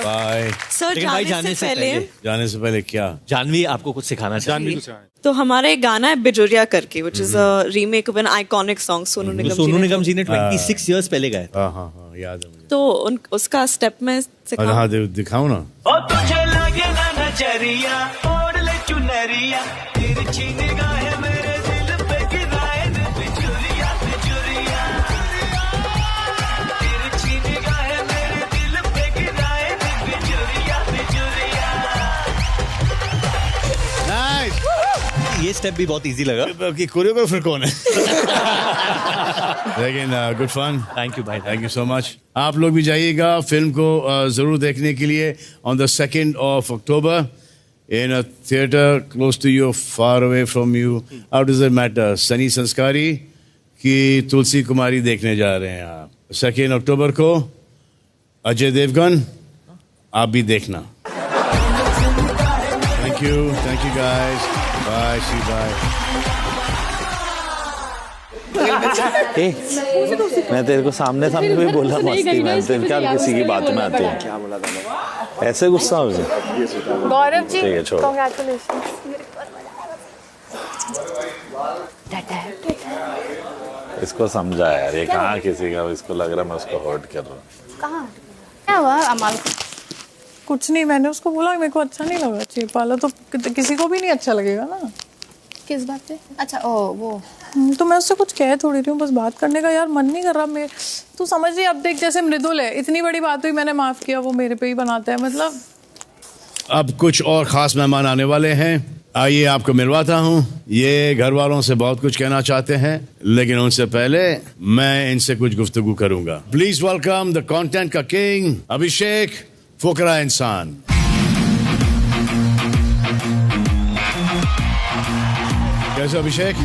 bye. Sir, जाने से पहले क्या? जानवी आपको कुछ सिखाना चाहिए। तो हमारा एक गाना है बिजुरिया करके, which is a remake of an iconic song। Sonu Nigam जी ने 26 years पहले गाया। हाँ, याद है मुझे। तो उसका स्टेप में सिखाऊं? हाँ, दिखाओ ना। ओ तुझे लगे ना नजरिया, ओढ़ ले चुनरिया, तिरछी निगाहें मेरे दिल पे गिराए ने बिजुरिया, बिजुरिया। तिरछी निगाहें मेरे दिल पे गिराए ने बिजुरिया, बिजुरिया। नाइस। ये स्टेप भी बहुत इजी लगा। कोरियोग्राफर कौन है? लेकिन गुड फन। थैंक यू भाई, थैंक यू सो मच। आप लोग भी जाइएगा फिल्म को जरूर देखने के लिए on the 2nd of October in a theater close to you, far away from you. How does it matter? Sunny संस्कारी की तुलसी कुमारी देखने जा रहे हैं आप 2nd October को। अजय देवगन, आप भी देखना। Thank you guys. Bye, see you, bye. मैं तेरे को सामने भी बोला मस्ती में, तेरे क्या किसी की बात में आती है? क्या बोला था? ऐसे गुस्सा हो गया। गौरव जी, ठीक है, छोड़। इसको समझा यार, ये कहाँ किसी का, इसको लग रहा मैं उसको हर्ट कर रहा हूँ। कहाँ क्या हुआ अमाल? कुछ नहीं, मैंने उसको बोला मेरे को अच्छा नहीं लगा चेप वाला, तो किसी को भी नहीं अच्छा लगेगा ना। किस बात पे? अच्छा, ओ वो तो मैं उससे कुछ कह थोड़ी रही हूँ, बस बात करने का यार मन नहीं कर रहा। मैं तू समझ रही, अब देख जैसे मृदुल है, इतनी बड़ी बात हुई, मैंने माफ किया, वो मेरे पे ही बनाता है। मतलब अब कुछ और खास मेहमान आने वाले हैं, आइए आपको मिलवाता हूँ। ये घर वालों से बहुत कुछ कहना चाहते हैं, लेकिन उनसे पहले मैं इनसे कुछ गुफ्तगू करूंगा। प्लीज वेलकम द कंटेंट का किंग अभिषेक फुकरा इंसान। कैसे अभिषेक?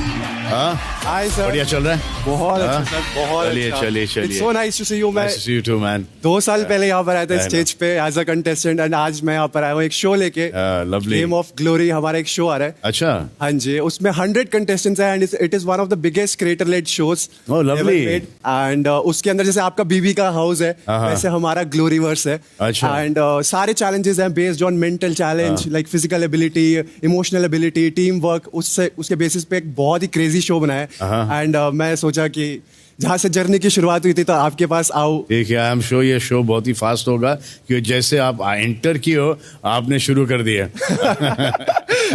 हाँ, हाय सर। बढ़िया चल रहा है? बहुत अच्छा सर, बहुत अच्छा। चलिए। It's so nice to see you, man. Nice to see you too, man. 2 साल पहले यहाँ पर आया था स्टेज पे एज अ कंटेस्टेंट, एंड आज मैं यहाँ पर आया हूँ एक शो लेके। गेम ऑफ ग्लोरी हमारा एक शो आ रहा है। अच्छा। हाँ जी, उसमें 100 कंटेस्टेंट्स हैं, and it is one of the biggest creator led shows. Oh lovely. And उसके अंदर जैसे आपका बीबी का हाउस है, वैसे हमारा ग्लोरीवर्स है। अच्छा। एंड सारे चैलेंजेस हैं based on mental challenge, like physical ability, emotional ability, team work. उसके बेसिस पे एक बहुत ही क्रेजी शो बनाया है। एंड मैं सोचा कि जहाँ से जर्नी की शुरुआत हुई थी तो आपके पास आओ। ठीक है, आई एम श्योर ये शो बहुत ही फास्ट होगा, क्योंकि जैसे आप एंटर किए हो आपने शुरू कर दिया।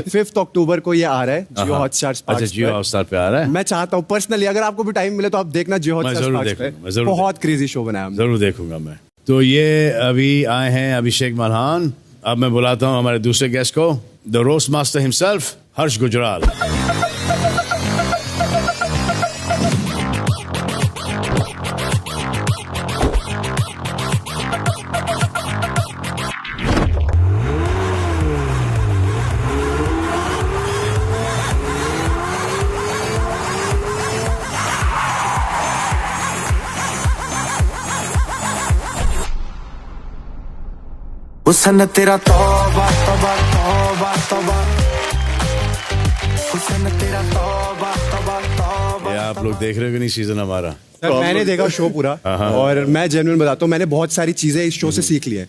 5 अक्टूबर को ये आ रहा है जियो हॉटस्टार। अच्छा, जियो हॉटस्टार पे आ रहा है। मैं चाहता हूँ पर्सनली, अगर आपको भी टाइम मिले तो आप देखना जियो हॉटस्टार पे, बहुत क्रेजी शो बनाया हमने। जरूर देखूंगा मैं। तो ये अभी आए हैं अभिषेक मल्हान। अब मैं बुलाता हूँ हमारे दूसरे गेस्ट को, द रोस्ट मास्टर हिमसेल्फ, हर्ष गुजराल। हुस्न तेरा तौबा तौबा तौबा तौबा हुस्न तेरा तौबा तौबा तौबा। ये आप लोग देख रहे हो कि नहीं सीजन हमारा? सर मैंने देखा शो पूरा और मैं जेन्युइन बताता हूँ, मैंने बहुत सारी चीजें इस शो से सीख ली है।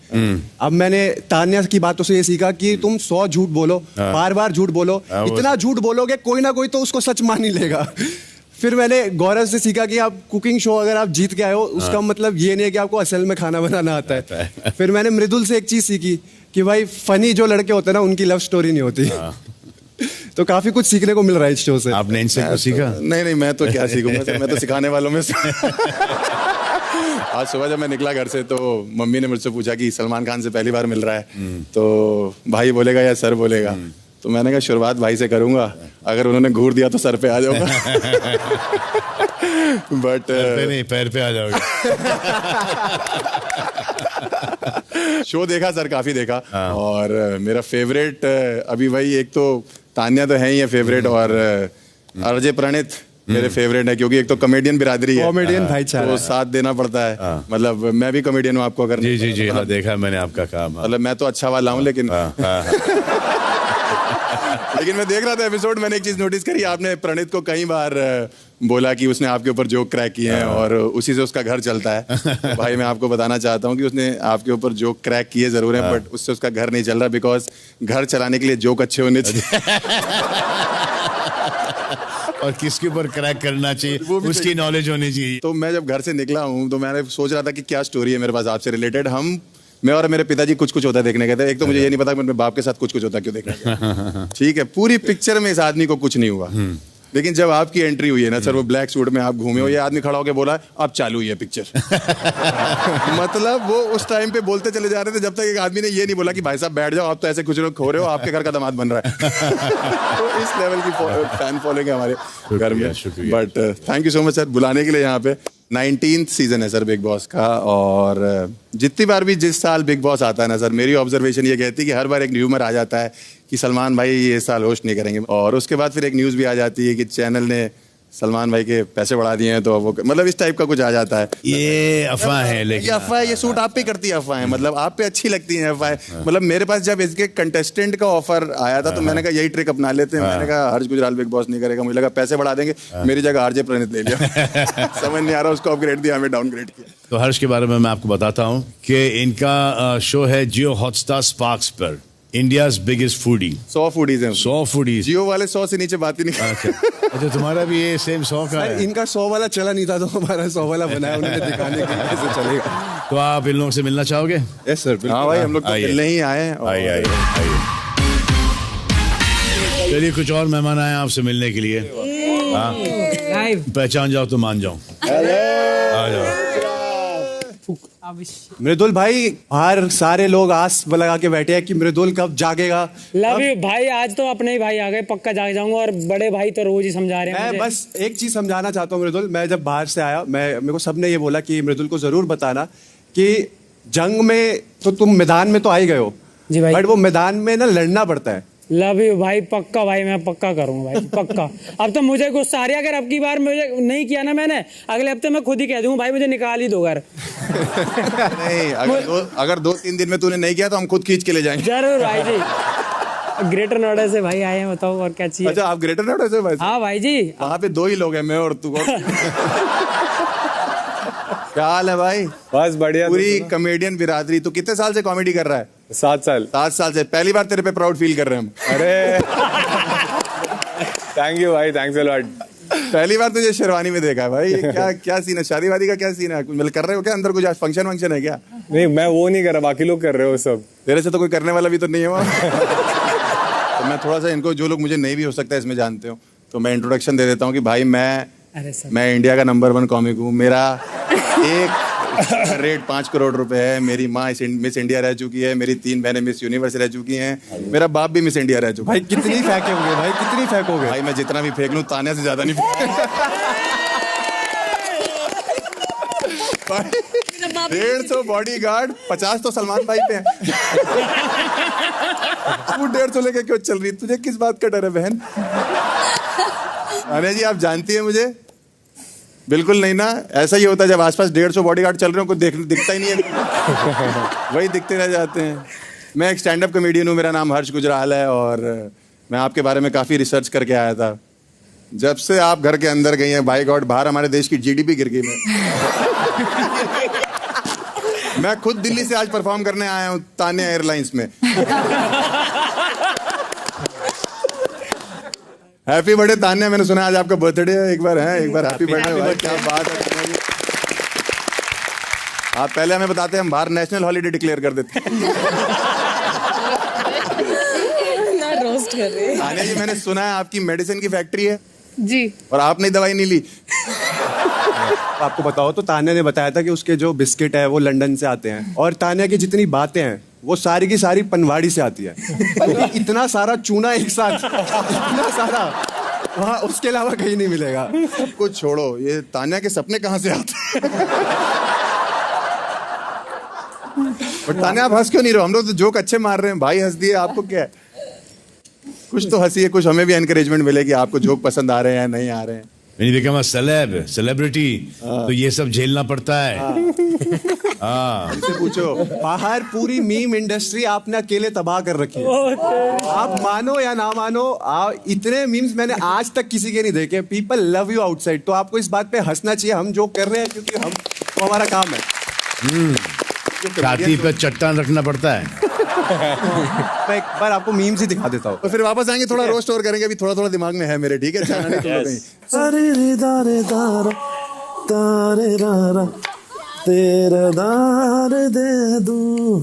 अब मैंने तान्या की बातों से ये सीखा कि तुम 100 झूठ बोलो, बार बार झूठ बोलो, इतना झूठ बोलोगे कोई ना कोई तो उसको सच मान ही लेगा। फिर मैंने गौरव से सीखा कि आप कुकिंग शो अगर आप जीत के आए हो उसका मतलब ये नहीं है कि आपको असल में खाना बनाना आता है। फिर मैंने मृदुल से एक चीज सीखी कि भाई फनी जो लड़के होते हैं ना उनकी लव स्टोरी नहीं होती। तो काफी कुछ सीखने को मिल रहा है इस शो से। आपने इनसे कुछ सीखा? नहीं मैं तो क्या सीखूंगा, मैं तो सिखाने वालों में से। आज सुबह जब मैं निकला घर से तो मम्मी ने मुझसे पूछा कि सलमान खान से पहली बार मिल रहा है तो भाई बोलेगा या सर बोलेगा? तो मैंने कहा शुरुआत भाई से करूंगा, अगर उन्होंने घूर दिया तो सर पे आ जाऊंगा। बट नहीं, पैर पे आ जाओगे। शो देखा सर, काफी देखा और मेरा फेवरेट अभी वही, एक तो तान्या तो है ही है फेवरेट और अजय प्रणित मेरे फेवरेट है क्योंकि एक तो कॉमेडियन बिरादरी है, कॉमेडियन भाईचारा तो साथ देना पड़ता है। मतलब मैं भी कॉमेडियन हूँ आपको अगर जी हाँ, देखा है मैंने आपका काम। मतलब मैं तो अच्छा वाला हूँ लेकिन लेकिन मैं देख रहा था एपिसोड, मैंने एक चीज नोटिस करी, आपने प्रणित को कई बार बोला कि उसने आपके ऊपर जोक क्रैक किए हैं और उसी से उसका घर चलता है। तो भाई मैं आपको बताना चाहता हूँ कि उसने आपके ऊपर जोक क्रैक किए जरूर हैं बट उससे उसका घर नहीं चल रहा, बिकॉज घर चलाने के लिए जोक अच्छे होने चाहिए। और किसके ऊपर क्रैक करना चाहिए उसकी नॉलेज होनी चाहिए। तो मैं जब घर से निकला हूँ तो मैंने सोच रहा था कि क्या स्टोरी है मेरे पास आपसे रिलेटेड। मैं और मेरे पिताजी कुछ कुछ होता है देखने गए थे। एक तो मुझे ये नहीं पता कि मेरे बाप के साथ कुछ कुछ होता है क्यों देखना। ठीक है, पूरी पिक्चर में इस आदमी को कुछ नहीं हुआ, लेकिन जब आपकी एंट्री हुई है ना सर, वो ब्लैक सूट में आप घूमे हो, ये आदमी खड़ा होकर बोला अब चालू हुई है पिक्चर। मतलब वो उस टाइम पे बोलते चले जा रहे थे जब तक एक आदमी ने ये नहीं बोला कि भाई साहब बैठ जाओ, आप तो ऐसे कुछ लोग खो रहे हो, आपके घर का दामाद बन रहा है। तो इस लेवल की फैन फॉलोइंग है हमारे घर में। But thank you so much sir बुलाने के लिए यहाँ पे। 19th सीजन है सर बिग बॉस का और जितनी बार भी जिस साल बिग बॉस आता है ना सर, मेरी ऑब्जर्वेशन ये कहती है कि हर बार एक र्यूमर आ जाता है कि सलमान भाई ये साल होस्ट नहीं करेंगे और उसके बाद फिर एक न्यूज़ भी आ जाती है कि चैनल ने सलमान भाई के पैसे बढ़ा दिए हैं, तो वो मतलब इस टाइप का कुछ आ जाता है। ये अफवाह है, लेकिन ये अफवाह, ये सूट आप पे करती है अफवाह है, मतलब आप पे अच्छी लगती है अफवाह। मतलब मेरे पास जब इसके कंटेस्टेंट का ऑफर आया था तो मैंने कहा यही ट्रिक अपना लेते हैं। मैंने कहा हर्ष गुजराल बिग बॉस नहीं करेगा, मुझे लगा पैसे बढ़ा देंगे, मेरी जगह आरजे प्रणित ले लिया। समझ नहीं आ रहा, उसको अपग्रेड दिया, हमें डाउनग्रेड किया। तो हर्ष के बारे में मैं आपको बताता हूँ कि इनका शो है जियो हॉटस्टार स्पार्क्स पर, इंडियाज बिगेस्ट फूडी। 100 फूडीज हैं, 100 फूडीज। जियो वाले 100 से नीचे बात ही नहीं। अच्छा तुम्हारा भी ये सेम 100 का है? इनका 100 वाला चला नहीं था तो हमारा 100 वाला बनाया उन्होंने, दिखाने के लिए कैसे चलेगा। तो आप इन लोगों से मिलना चाहोगे? Yes sir. हाँ भाई, हम लोग तो मिलने ही आए हैं। आइए। चलिए, कुछ और मेहमान आए आपसे मिलने के लिए। हाँ, पहचान जाओ तो मान जाओ। आ जाओ। मृदुल भाई, बाहर सारे लोग आस लगा के बैठे हैं कि मृदुल कब जागेगा। लव यू भाई, आज तो अपने ही भाई आ गए, पक्का जाग जाऊंगा और बड़े भाई तो रोज ही समझा रहे हैं। मैं बस एक चीज समझाना चाहता हूँ मृदुल, मैं जब बाहर से आया मेरे को सबने ये बोला कि मृदुल को जरूर बताना कि जंग में तो तुम मैदान में तो आ ही गए हो जी भाई, बट वो मैदान में ना लड़ना पड़ता है। लव यू भाई, पक्का भाई, मैं पक्का करूंगा भाई, पक्का। अब तो मुझे गुस्सा आ रहा है, अगर अब की बार मुझे नहीं किया ना मैंने, अगले हफ्ते मैं खुद ही कह दूंगा भाई मुझे निकाल ही दो घर। नहीं, अगर 2-3 दिन में तूने नहीं किया तो हम खुद खींच के ले जाएंगे। जरूर भाई जी। ग्रेटर नोएडा से भाई आए हैं, बताओ और क्या चाहिए। अच्छा, आप ग्रेटर नोएडा से भाई? हाँ भाई जी। वहाँ पे 2 ही लोग हैं, मैं और तू। क्या हाल है भाई? बस बढ़िया। पूरी कॉमेडियन बिरादरी। तो कितने साल से कॉमेडी कर रहा है? 7 साल। 7 साल से। पहली बार तेरे पे प्राउड फील कर रहे हैं हम। अरे थैंक यू भाई, थैंक्स अ लॉट। पहली बार तुझे शेरवानी में देखा है भाई। क्या सीन है? शादी वादी का क्या सीन है? मतलब कर रहे हो क्या अंदर? कुछ फंक्शन वंक्शन है क्या? नहीं, मैं वो नहीं कर रहा, बाकी लोग कर रहे हो सब। तेरे से तो कोई करने वाला भी तो नहीं है वहाँ। तो मैं थोड़ा सा इनको, जो लोग मुझे नहीं भी हो सकता है इसमें जानते हो, तो मैं इंट्रोडक्शन दे देता हूँ कि भाई मैं इंडिया का नंबर 1 कॉमिक हूँ। मेरा एक रेट 5 करोड़ रुपए है। मेरी माँ मिस इंडिया रह चुकी है, मेरी 3 बहनें मिस यूनिवर्स रह चुकी हैं, मेरा बाप भी मिस इंडिया रह चुका है। भाई कितनी फेंकोगे भाई, कितनी फेंकोगे? भाई मैं जितना भी फेंक लूँ तान्या से ज्यादा नहीं फेंक। 150 बॉडीगार्ड, 50 तो सलमान भाई पे हैं। तू 150 लेके क्यों चल रही? तुझे किस बात का डर है बहन? अरे जी, आप जानती है मुझे? बिल्कुल नहीं ना। ऐसा ही होता है जब आसपास 150 बॉडीगार्ड चल रहे हो, कुछ दिखता ही नहीं है। वही दिखते रह जाते हैं। मैं एक स्टैंड अप कॉमेडियन हूँ, मेरा नाम हर्ष गुजराल है और मैं आपके बारे में काफ़ी रिसर्च करके आया था। जब से आप घर के अंदर गई हैं, बाय गॉड, बाहर हमारे देश की जीडीपी गिर गई। मैं खुद दिल्ली से आज परफॉर्म करने आया हूँ तान्या एयरलाइंस में। हैप्पी बर्थडे तान्या, मैंने सुना आज आपका बर्थडे है। एक बार हैप्पी बर्थडे। क्या बात है। आप पहले हमें बताते, हम बाहर नेशनल हॉलीडे डिक्लेयर कर देते। रोस्ट कर रहे हैं। तान्या जी, मैंने सुना है आपकी मेडिसिन की फैक्ट्री है जी, और आपने दवाई नहीं ली। आपको बताओ तो तान्या ने बताया था कि उसके जो बिस्किट है वो लंदन से आते हैं और तान्या की जितनी बातें हैं वो सारी की सारी पनवाड़ी से आती है। इतना सारा चूना एक साथ, इतना सारा, वहाँ उसके अलावा कहीं नहीं मिलेगा। सब कुछ छोड़ो, ये तान्या के सपने कहाँ से आते हैं? बट तान्या, आप हंस क्यों नहीं रहे? हम लोग तो जोक अच्छे मार रहे हैं, भाई हंस दिए, आपको क्या है? कुछ तो हंसी है, कुछ हमें भी एनकरेजमेंट मिले कि आपको जोक पसंद आ रहे हैं नहीं आ रहे हैं। When you become a celebrity तो ये सब झेलना पड़ता है। हमसे पूछो, बाहर पूरी मीम इंडस्ट्री आपने अकेले तबाह कर रखी है। आप मानो या ना मानो, इतने मीम्स मैंने आज तक किसी के नहीं देखे। People love you outside. तो आपको इस बात पे हंसना चाहिए, हम जो कर रहे हैं, क्योंकि हम वो हमारा काम है। छाती पे चट्टान रखना पड़ता है। मैं एक बार आपको मीम्स ही दिखा देता हूँ, तो फिर वापस आएंगे, थोड़ा रोस्ट और करेंगे। अभी थोड़ा थोड़ा दिमाग में है मेरे, ठीक है? जाना नहीं तुम लोग कहीं। अरे रे दारे दारा तारे रारा तेरा दार दे दूं।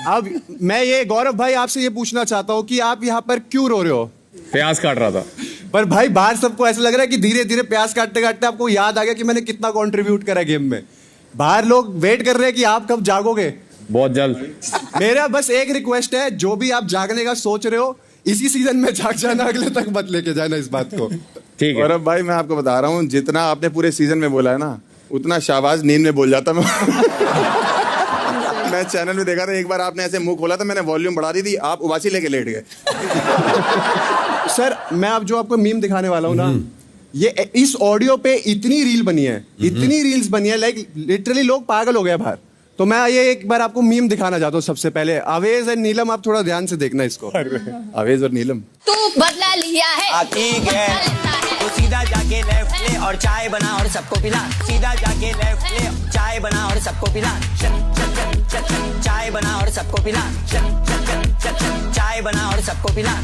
अब मैं ये गौरव भाई आपसे ये पूछना चाहता हूँ कि आप यहाँ पर क्यों रो रहे हो? प्याज काट रहा था। पर भाई बाहर सबको ऐसा लग रहा है कि धीरे धीरे प्याज काटते काटते आपको याद आ गया कि मैंने कितना कंट्रीब्यूट करा गेम में। बाहर लोग वेट कर रहे हैं कि आप कब जागोगे। बहुत जल्द। मेरा बस एक रिक्वेस्ट है, जो भी आप जागने का सोच रहे हो इसी सीजन में जाग जाना, अगले तक मत लेके जाना इस बात को। ठीक है। और अब भाई मैं आपको बता रहा हूँ, जितना आपने पूरे सीजन में बोला है ना, उतना शाहबाज नींद में बोल जाता मैं। मैं चैनल में देखा था, एक बार आपने ऐसे मुंह खोला था, मैंने वॉल्यूम बढ़ा दी थी, आप उबासी लेके लेट गए। सर, मैं अब जो आपको मीम दिखाने वाला हूँ ना, ये इस ऑडियो पे इतनी रील बनी है, इतनी रील्स बनी है, लाइक लिटरली लोग पागल हो गए बाहर। तो मैं ये एक बार आपको मीम दिखाना चाहता हूँ। सबसे पहले अवेज एंड नीलम, आप थोड़ा ध्यान से देखना इसको। अवेज और नीलम, तू बदला लिया है, ठीक है, तो सीधा जाके लेफ्ट ले और चाय बना और सबको पिला। सीधा जाके लेफ्ट ले, चाय बना और सबको पिला। चाय बना और सबको पिला। चाय बना और सबको पिला।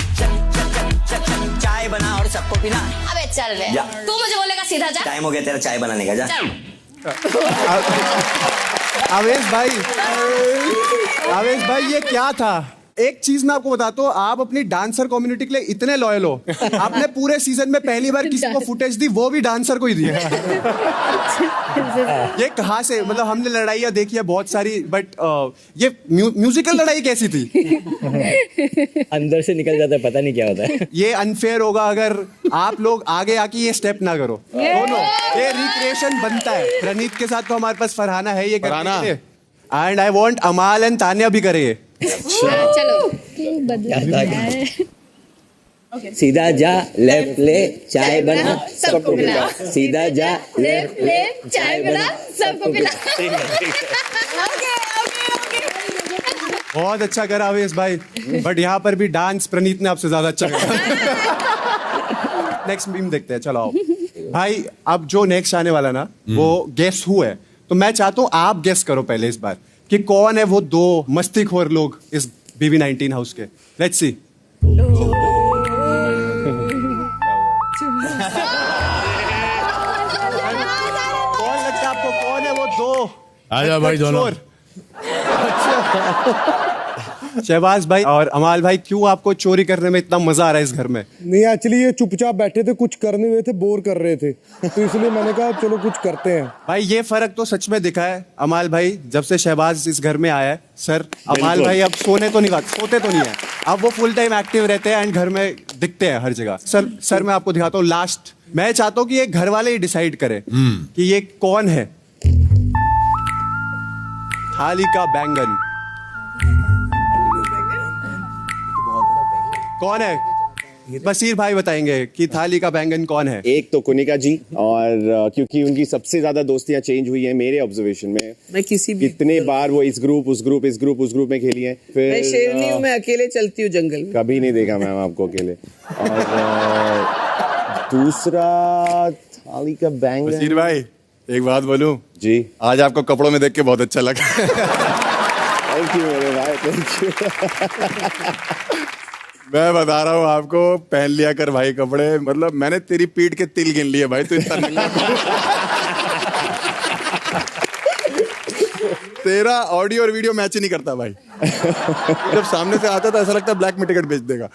चाय बना और सबको पिला। अबे चल बे, तू मुझे बोलेगा सीधा जा। टाइम हो गया तेरा चाय बनाने का, जा। आवेश भाई ये क्या था? एक चीज मैं आपको बताता हूँ, आप अपनी डांसर कम्युनिटी के लिए इतने लॉयल हो। आपने पूरे सीजन में पहली बार किसी को फुटेज दी, वो भी डांसर को ही दी। ये कहाँ से? मतलब हमने लड़ाइयाँ देखी है बहुत सारी, बट ये म्यूजिकल लड़ाई कैसी थी? अंदर से निकल जाता है, पता नहीं क्या होता है। ये अनफेयर होगा अगर आप लोग आगे आके ये स्टेप ना करो। दोनों ये रिक्रिएशन बनता है। प्रणीत के साथ तो हमारे पास फरहाना है ये करने के लिए, एंड आई वांट अमाल एंड तान्या भी करे। चलो बदला है। सीधा जा लेफ्ट ले, चाय बना सबको पिला। सीधा जा लेफ्ट ले, चाय बना सबको पिला। बहुत अच्छा करा आवेश भाई, बट यहाँ पर भी डांस प्रणीत ने आपसे ज्यादा अच्छा करा। नेक्स्ट मीम देखते हैं, चलो आओ भाई। अब जो नेक्स्ट आने वाला ना, वो गेस हु है। तो मैं चाहता हूँ आप गेस करो पहले इस बार कि कौन है वो दो मस्तीखोर लोग इस BB19 हाउस के। Let's see. कौन लगता है आपको? कौन है वो दो? आ जाओ भाई दोनों। शहबाज भाई और अमाल भाई, क्यों आपको चोरी करने में इतना मजा आ रहा है इस घर में? नहीं, एक्चुअली ये चुपचाप बैठे थे, कुछ कर नहीं रहे थे, बोर कर रहे थे, तो इसलिए मैंने कहा चलो कुछ करते हैं। भाई ये फर्क तो सच में दिखा है अमाल भाई, जब से शहबाज इस घर में आया है। सर, अमाल भाई अब सोते तो नहीं है, अब वो फुल टाइम एक्टिव रहते हैं एंड घर में दिखते हैं हर जगह। सर मैं आपको दिखाता हूँ लास्ट। मैं चाहता हूँ कि ये घर वाले ही डिसाइड करें कि ये कौन है। थाली का बैंगन कौन है? बशीर भाई बताएंगे कि थाली का बैंगन कौन है। एक तो कुनिका जी, और क्योंकि उनकी सबसे ज्यादा दोस्तियां चेंज हुई हैं मेरे ऑब्जर्वेशन में। मैं किसी भी कितने बार वो इस ग्रुप उस ग्रुप में खेली हैं। फिर मैं शेरनी हूँ, मैं अकेले चलती हूँ जंगल में। कभी नहीं देखा मैम आपको अकेले। और दूसरा थाली का बैंगन। बशीर भाई एक बात बोलूं जी, आज आपको कपड़ों में देख के बहुत अच्छा लगा। थैंक यू मेरे भाई, थैंक यू। मैं बता रहा हूँ आपको, पहन लिया कर भाई कपड़े, मतलब मैंने तेरी पीठ के तिल गिन लिए भाई, तू इतना नंगा। तेरा ऑडियो और वीडियो मैच ही नहीं करता भाई। जब सामने से आता था ऐसा लगता है ब्लैक में टिकट बेच देगा,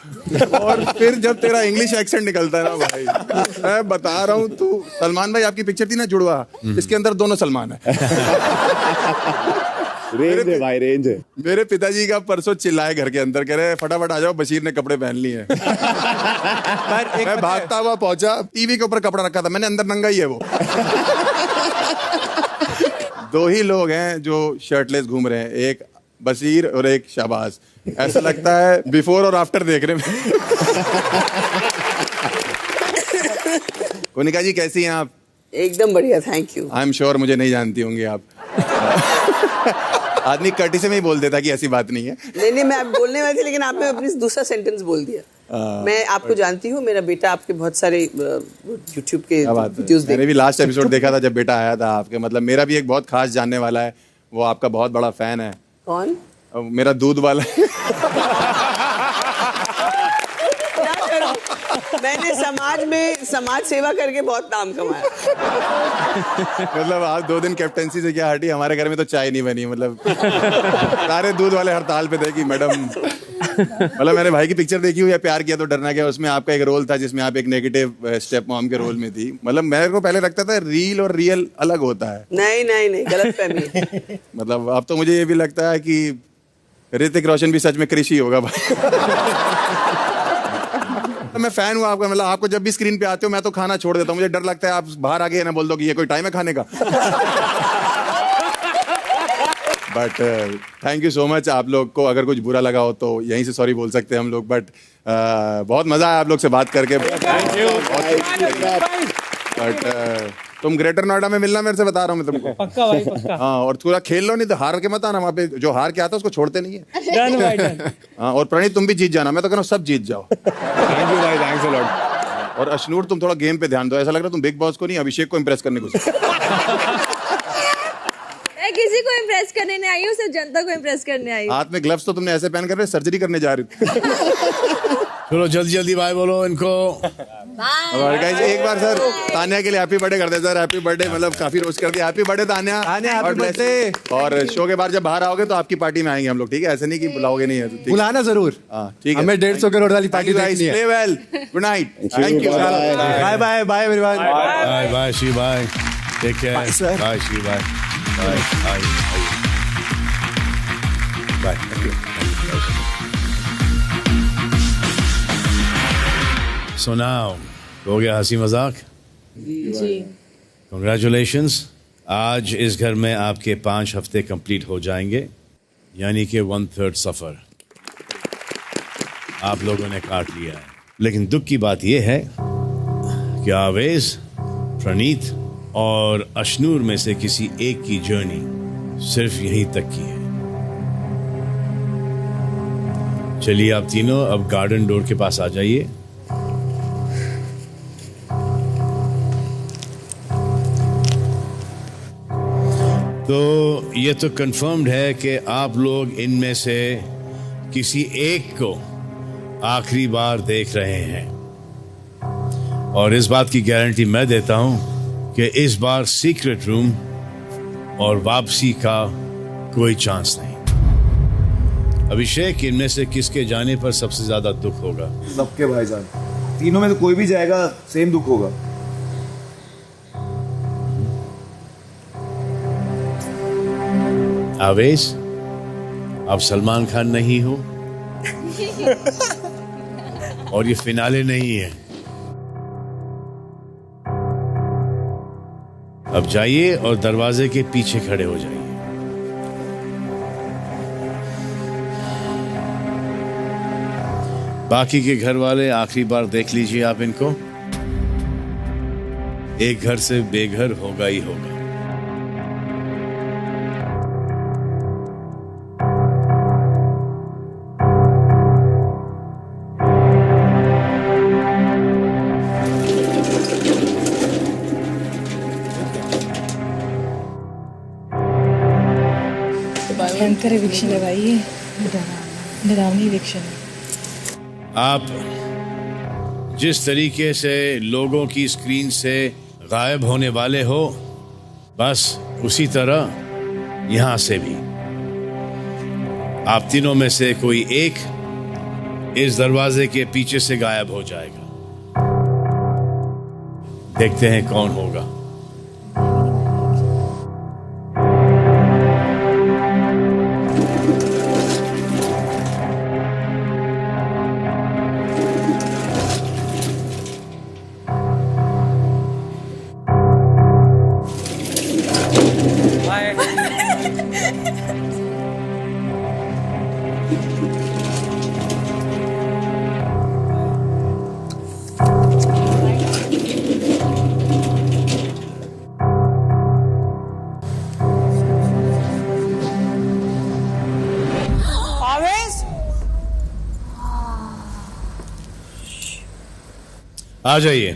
और फिर जब तेरा इंग्लिश एक्सेंट निकलता है ना भाई, मैं बता रहा हूँ तू। सलमान भाई आपकी पिक्चर थी ना जुड़वा, इसके अंदर दोनों सलमान है। रेंज है भाई, रेंज है। मेरे पिताजी का परसों चिल्लाए घर के अंदर, कह रहे फटाफट आ जाओ बशीर ने कपड़े पहन लिए हैं। पर मैं भागता हुआ पहुंचा, टीवी के ऊपर कपड़ा रखा था मैंने, अंदर नंगा ही है वो। दो ही लोग हैं जो शर्टलेस घूम रहे हैं, एक बशीर और एक शाबाज। ऐसा लगता है बिफोर और आफ्टर देख रहे हैं। कोनिका जी कैसी हैं आप? एकदम बढ़िया, thank you. I am sure मुझे नहीं जानती होंगी आप। आदमी कटिसे में ही बोल देता कि ऐसी बात नहीं है। नहीं, मैं आप बोलने वाली थी, लेकिन आपने अपनी दूसरा सेंटेंस बोल दिया। मैं आपको जानती हूँ, मेरा बेटा आपके बहुत सारे यूट्यूब के वीडियोस मैंने भी लास्ट एपिसोड देखा था जब बेटा आया था आपके, मतलब मेरा भी एक बहुत खास जानने वाला है, वो आपका बहुत बड़ा फैन है। कौन? मेरा दूध वाला। मैंने समाज सेवा करके बहुत नाम कमाया। मतलब आज 2 दिन कैप्टेंसी से क्या हटी, हमारे घर में तो चाय नहीं बनी, मतलब सारे दूध वाले हड़ताल पे थे कि मैडम। मतलब मैंने भाई की पिक्चर देखी हुई है प्यार किया तो डरना क्या, उसमें आपका एक रोल था जिसमें आप एक नेगेटिव स्टेप मॉम के रोल में थी। मतलब मेरे को पहले लगता था रील और रियल अलग होता है। नहीं, गलतफहमी है। मतलब अब तो मुझे ये भी लगता है कि ऋतिक रोशन भी सच में कृषि होगा भाई। मैं फैन हूँ आपका, मतलब आपको जब भी स्क्रीन पे आते हो मैं तो खाना छोड़ देता हूँ, मुझे डर लगता है आप बाहर आगे ना बोल दो कि ये कोई टाइम है खाने का। But thank you so much. आप लोग को अगर कुछ बुरा लगा हो तो यहीं से सॉरी बोल सकते हैं हम लोग, बट बहुत मजा आया आप लोग से बात करके। बट तुम ग्रेटर नोएडा में मिलना, मेरे से बता रहा हूँ मैं तुमको। पक्का भाई, पक्का। हाँ, और थोड़ा खेल लो, नहीं तो हार के मत आना, वहाँ पे जो हार के आता है उसको छोड़ते नहीं है। डन भाई, डन। हाँ, और प्रणीत तुम भी जीत जाना, मैं तो कह रहा हूँ सब जीत जाओ। थैंक यू भाई, थैंक्स अ लॉट। और अशनूर तुम थोड़ा गेम पे ध्यान दो, ऐसा लग रहा है तुम बिग बॉस को नहीं अभिषेक को इम्प्रेस करने को। मैं किसी को इम्प्रेस करने नहीं आई हूँ, सिर्फ जनता को इम्प्रेस करने आई हूँ। हाथ में ग्लव्स तो तुमने ऐसे पहन कर सर्जरी करने जा रही थी। चलो जल्दी बाय बोलो इनको। और गाइस एक बार सर तान्या के लिए हैप्पी बर्थडे कर दे सर। हैप्पी बर्थडे, मतलब काफी रोज कर दिया। Happy birthday Tanya. Happy birthday. और शो के बाद जब बाहर आओगे तो आपकी पार्टी में आएंगे हम लोग, ठीक है? ऐसे नहीं कि बुलाओगे नहीं है, बुलाना जरूर। हाँ ठीक है, हमें 150 करोड़ वाली पार्टी देखनी है। Play well, good night, thank you, bye bye bye everyone, bye bye she bye, take care, bye she bye, bye bye bye. So now, हो गया हंसी मजाक जी। Congratulations, आज इस घर में आपके 5 हफ्ते कंप्लीट हो जाएंगे, यानी कि 1/3 सफर आप लोगों ने काट लिया है। लेकिन दुख की बात यह है कि आवेज, प्रणीत और अशनूर में से किसी एक की जर्नी सिर्फ यहीं तक की है। चलिए आप तीनों अब गार्डन डोर के पास आ जाइए। तो ये तो कंफर्म्ड है कि आप लोग इनमें से किसी एक को आखिरी बार देख रहे हैं, और इस बात की गारंटी मैं देता हूं कि इस बार सीक्रेट रूम और वापसी का कोई चांस नहीं। अभिषेक, इनमें से किसके जाने पर सबसे ज्यादा दुख होगा? सबके भाईजान, तीनों में तो कोई भी जाएगा सेम दुख होगा। आवेश, आप सलमान खान नहीं हो और ये फिनाले नहीं है। अब जाइए और दरवाजे के पीछे खड़े हो जाइए। बाकी के घर वाले आखिरी बार देख लीजिए आप इनको। एक घर से बेघर होगा ही होगा। भयंकर एविक्शन है भाई, ये डरावनी एविक्शन है। आप जिस तरीके से लोगों की स्क्रीन से गायब होने वाले हो, बस उसी तरह यहां से भी आप तीनों में से कोई एक इस दरवाजे के पीछे से गायब हो जाएगा। देखते हैं कौन होगा। आ जाइए।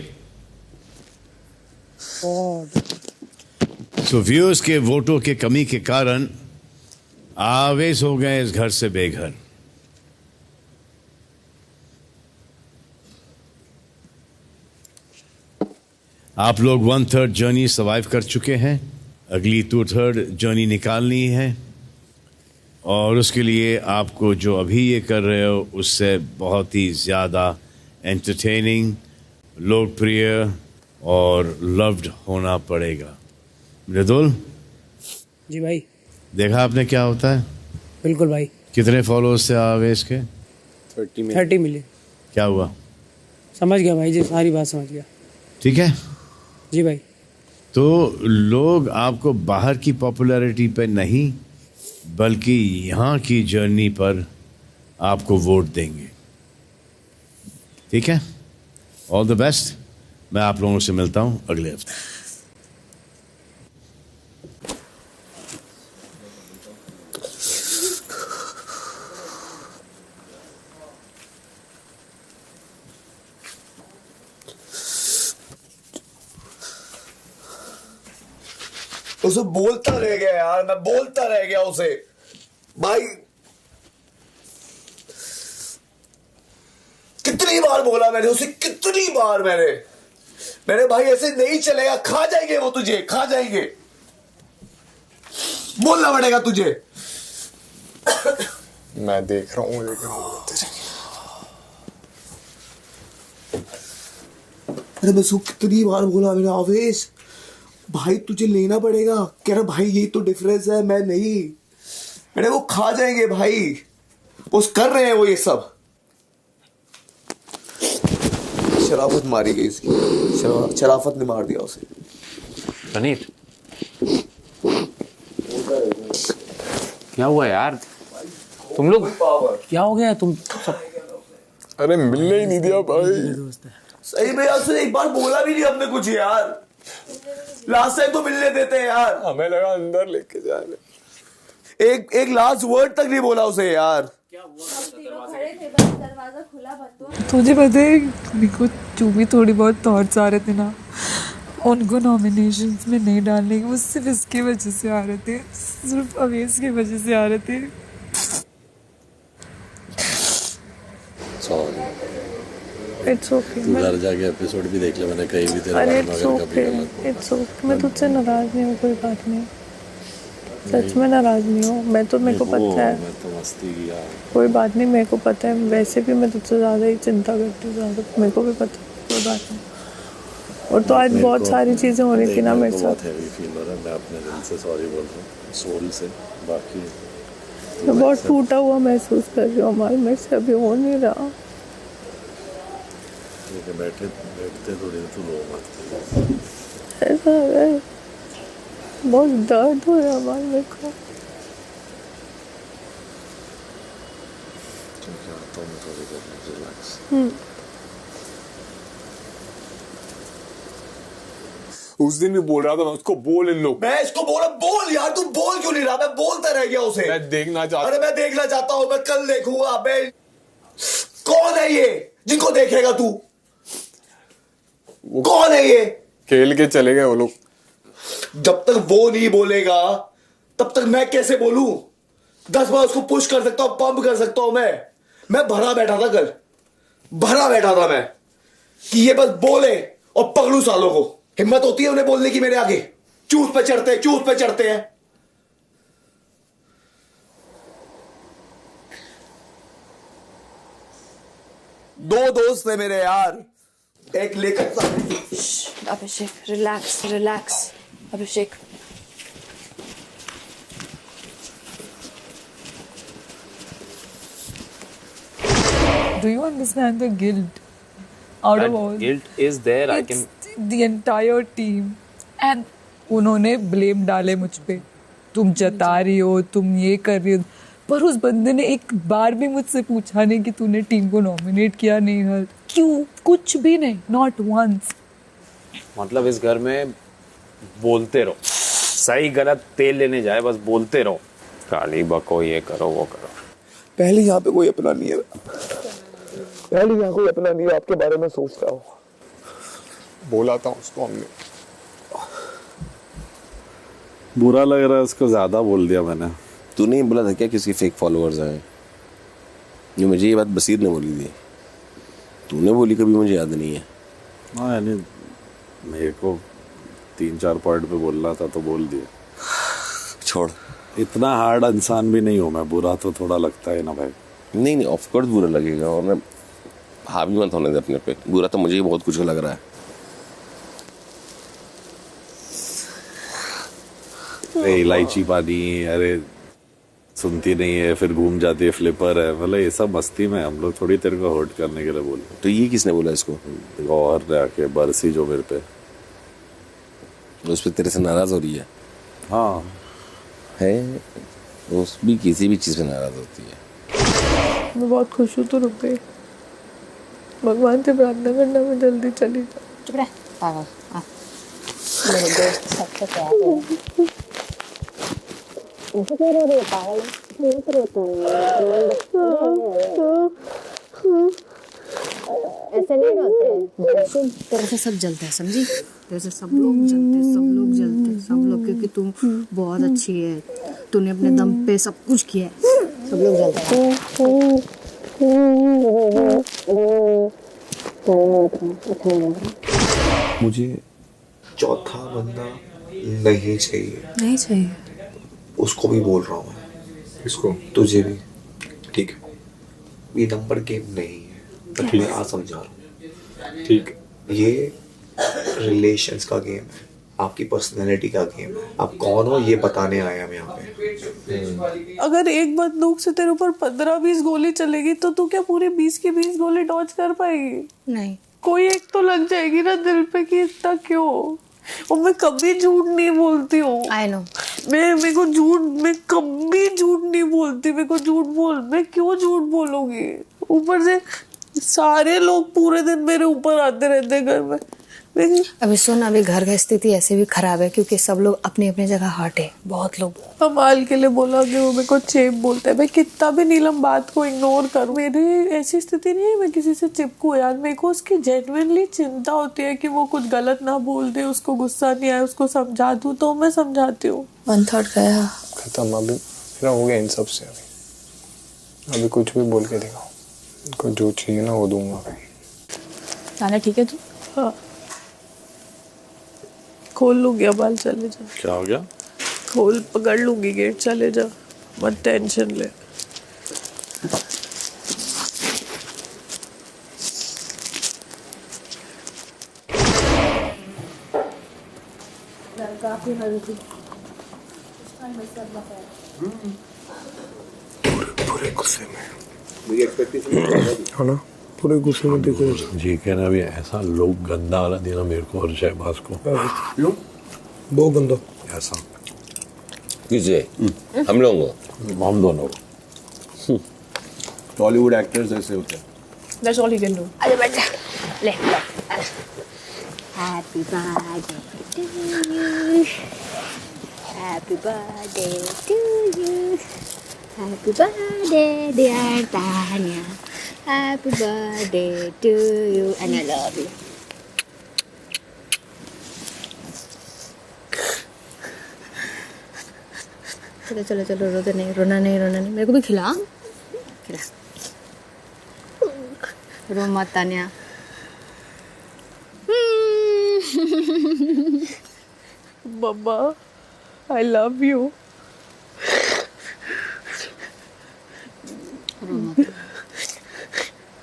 सो व्यूअर्स के वोटों के कमी के कारण आवेश हो गए इस घर से बेघर। आप लोग 1/3 जर्नी सर्वाइव कर चुके हैं, अगली 2/3 जर्नी निकालनी है और उसके लिए आपको जो अभी ये कर रहे हो उससे बहुत ही ज्यादा एंटरटेनिंग, लोकप्रिय और लव्ड होना पड़ेगा। मृदुल जी भाई, देखा आपने क्या होता है? बिल्कुल भाई। कितने फॉलोअर्स थे आवेश के? 30 मिलियन। क्या हुआ? समझ गया भाई जी, सारी बात समझ गया। ठीक है जी भाई। तो लोग आपको बाहर की पॉपुलैरिटी पे नहीं बल्कि यहाँ की जर्नी पर आपको वोट देंगे। ठीक है, ऑल द बेस्ट। मैं आप लोगों से मिलता हूं अगले हफ्ते। उसे बोलता रह गया यार, मैं बोलता रह गया उसे भाई। कितनी बार बोला मैंने उसे, कितनी बार मैंने भाई ऐसे नहीं चलेगा, खा जाएंगे वो तुझे, खा जाएंगे, बोलना पड़ेगा तुझे। मैं देख रहा हूँ अरे मैं उसको कितनी बार बोला मैंने, आवेश भाई तुझे लेना पड़ेगा। कह रहा भाई यही तो डिफरेंस है, मैं नहीं। मैंने वो खा जाएंगे भाई, वो कर रहे हैं वो ये सब। शराफत मारी गई इसकी, शराफत ने मार दिया उसे। रनीत क्या हुआ यार? तुम लोग क्या हो गया तुम सब? अरे मिलने ही नहीं दिया भाई। सही में यार, एक बार बोला भी नहीं हमने कुछ यार। लास्ट टाइम तो मिलने देते हैं यार। हमें लगा अंदर लेके जा रहे। एक लास्ट वर्ड तक नहीं बोला उसे यार। तुझे पता है मेरे को जो भी थोड़ी बहुत थॉट्स आ रहे थे ना, उनको नॉमिनेशंस में नहीं डालने के, वो सिर्फ इसकी वजह से आ रहे थे, सिर्फ अवेश की वजह से आ रहे थे। सॉरी। It's okay. घर जाके एपिसोड भी देख ले, मैंने कहीं भी तेरे अरे बारे में इट्स अगर कभी ओके, गलत इट्स ओके। मैं तुझसे नाराज नहीं हूँ, कोई बात नहीं, सच में नाराज नहीं हूँ मैं तो। मेरे को पता है, मैं तो मस्ती किया। कोई बात नहीं, मेरे को पता है। वैसे भी मैं तुझसे ज़्यादा ही चिंता करती हूँ, ज़्यादा मेरे को भी पता है, कोई बात नहीं। और तो आज बहुत सारी चीज़ें हो रही थी ना मेरे साथ। बहुत हैवी फील हो रहा है, मैं अपने दिल से सॉरी बोल रहा हूँ, सोल से। बाकी मैं बहुत टूटा हुआ महसूस कर रही हूँ अमाल, मेरे से अभी हो नहीं रहा। बैठते थोड़ी तू रो मत। ऐसा है, बहुत दर्द हो रहा है अमाल मेरे को। तो उस दिन भी बोल रहा था मैं उसको बोल इन लोग। मैं इसको बोला बोल यार, तू बोल क्यों नहीं रहा? मैं बोलता रह गया उसे। मैं देखना चाहता। अरे मैं देखना चाहता हूँ, मैं कल देखूंगा। मैं कौन है ये जिनको देखेगा तू? कौन है ये? खेल के चले गए वो लोग। जब तक वो नहीं बोलेगा तब तक मैं कैसे बोलूं? 10 बार उसको पुश कर सकता हूं, पंप कर सकता हूं। मैं भरा बैठा था कल, भरा बैठा था मैं कि ये बस बोले और पकड़ू सालों को। हिम्मत होती है उन्हें बोलने की मेरे आगे? चूत पे चढ़ते हैं, चूत पे चढ़ते हैं। दो दोस्त थे मेरे यार, एक लेकर Abhishek relax relax Abhishek. Do you understand the guilt out of all? Guilt is there. I can. The entire team and उन्होंने ब्लेम डाले मुझ पे, तुम जता रही हो, तुम ये कर रही हो, पर उस बंदे ने एक बार भी मुझसे पूछा नहीं कि तूने टीम को नॉमिनेट किया नहीं है क्यों? कुछ भी नहीं, नॉट वंस। मतलब इस घर में बोलते रहो, सही गलत तेल लेने जाए बस बोलते रहो, गाली बको, ये करो वो करो। पहले यहाँ पे कोई अपना नहीं है, पहले यहाँ कोई अपना नहीं है, आपके बारे में सोच रहा हूँ। बोला था उसको हमने, बुरा लग रहा है उसको, ज्यादा बोल दिया मैंने। तू नहीं बोला था क्या किसी फेक फॉलोअर्स आए? ये मुझे ये बात बसीर ने बोली थी, तूने बोली कभी मुझे याद नहीं है। हाँ यानी मेरे को 3-4 पॉइंट पे बोलना था तो बोल दिया। छोड़, इतना हार्ड इंसान भी नहीं हूँ मैं, बुरा तो थोड़ा लगता है ना भाई। नहीं ऑफ कोर्स बुरा लगेगा, और मैं हावी मत होने दे अपने पे। बुरा तो मुझे ही बहुत कुछ लग रहा है। इलायची पानी, अरे सुनती नहीं है, फिर घूम जाती है, फ्लिपर है, मतलब ये सब मस्ती में हम लोग थोड़ी तेरे को हर्ट करने के लिए बोले। तो ये किसने बोला इसको? और जाके बरसी जो मेरे पे, उस पे तेरे से नाराज हो रही है? हाँ है, उस भी किसी भी चीज पे नाराज होती है। मैं बहुत खुश हूँ, तो रुक गई। भगवान से प्रार्थना करना मैं जल्दी चली जाऊँ। चुप रह पागल। मेरे दोस्त सबसे प्यार है। मुझे क्या रो पागल? ऐसे नहीं रोते। तेरे से सब जलते हैं, समझी? तेरे से सब लोग जलते हैं, सब लोग जलते हैं, सब लोग, क्योंकि तू बहुत अच्छी है, तूने अपने दम पे सब कुछ किया है, सब लोग जलते हैं। मुझे चौथा बंदा नहीं चाहिए। नहीं चाहिए? उसको भी बोल रहा हूँ मैं, इसको, तुझे भी, ठीक है? ये नंबर गेम नहीं है, मैं आज समझा रहा हूँ, ठीक? ये रिलेशंस का गेम है, आपकी पर्सनैलिटी का गेम है। आप कौन हो ये बताने आए हम यहाँ पे। अगर एक बंदूक से तेरे ऊपर 15-20 गोली चलेगी तो तू क्या पूरे 20 की 20 गोली डॉज कर पाएगी? नहीं, कोई एक तो लग जाएगी ना दिल पे कि इतना क्यों। और मैं कभी झूठ नहीं बोलती हूँ। I know। मैं कभी झूठ नहीं बोलती। मेरे को झूठ मैं क्यों झूठ बोलूंगी? ऊपर से सारे लोग पूरे दिन मेरे ऊपर आते रहते घर में। अभी सुन, अभी घर की स्थिति ऐसे भी खराब है क्योंकि सब लोग अपनी अपनी जगह हट है। बहुत लोग कमाल के लिए बोला कि वो मेरे को चेप बोलते हैं। मैं कितना भी नीलम बात को इग्नोर करूं, मेरी ऐसी स्थिति नहीं है मैं किसी से चिपकूं यार। मेरे को उसकी जेन्युइनली चिंता होती है कि वो कुछ गलत ना बोल दे, उसको गुस्सा नहीं आए, उसको समझा दूं, तो मैं समझाती हूँ। 1/3 गया खत्म, अभी फिर हो गया इन सब से। अभी कुछ भी बोल के दिखाओ, जो चाहिए ना वो दूंगा। गाना ठीक है तू? हाँ, खोल लूंगी अब, चले जा। क्या हो गया? खोल पकड़ लूंगी गेट, चले जा, मत टेंशन ले। पूरे गुस्से में मुझे एक्सपेक्टेशन है ना, पूरे गुस्से में देखो जी कहना भी ऐसा लोग गंदा वाला देना मेरे को और शहबाज को। बहुत गंदा ऐसा किसे? हम लोगों को? हम दोनों को। टॉलीवुड एक्टर्स ऐसे होते हैं. That's all he can do. अरे बैठ जा ले happy birthday to you happy birthday to you happy birthday dear Tania happy birthday to you and I love you. चलो चलो चलो रोना नहीं मेरे को भी खिला रो मत Tania. Mama, I love you.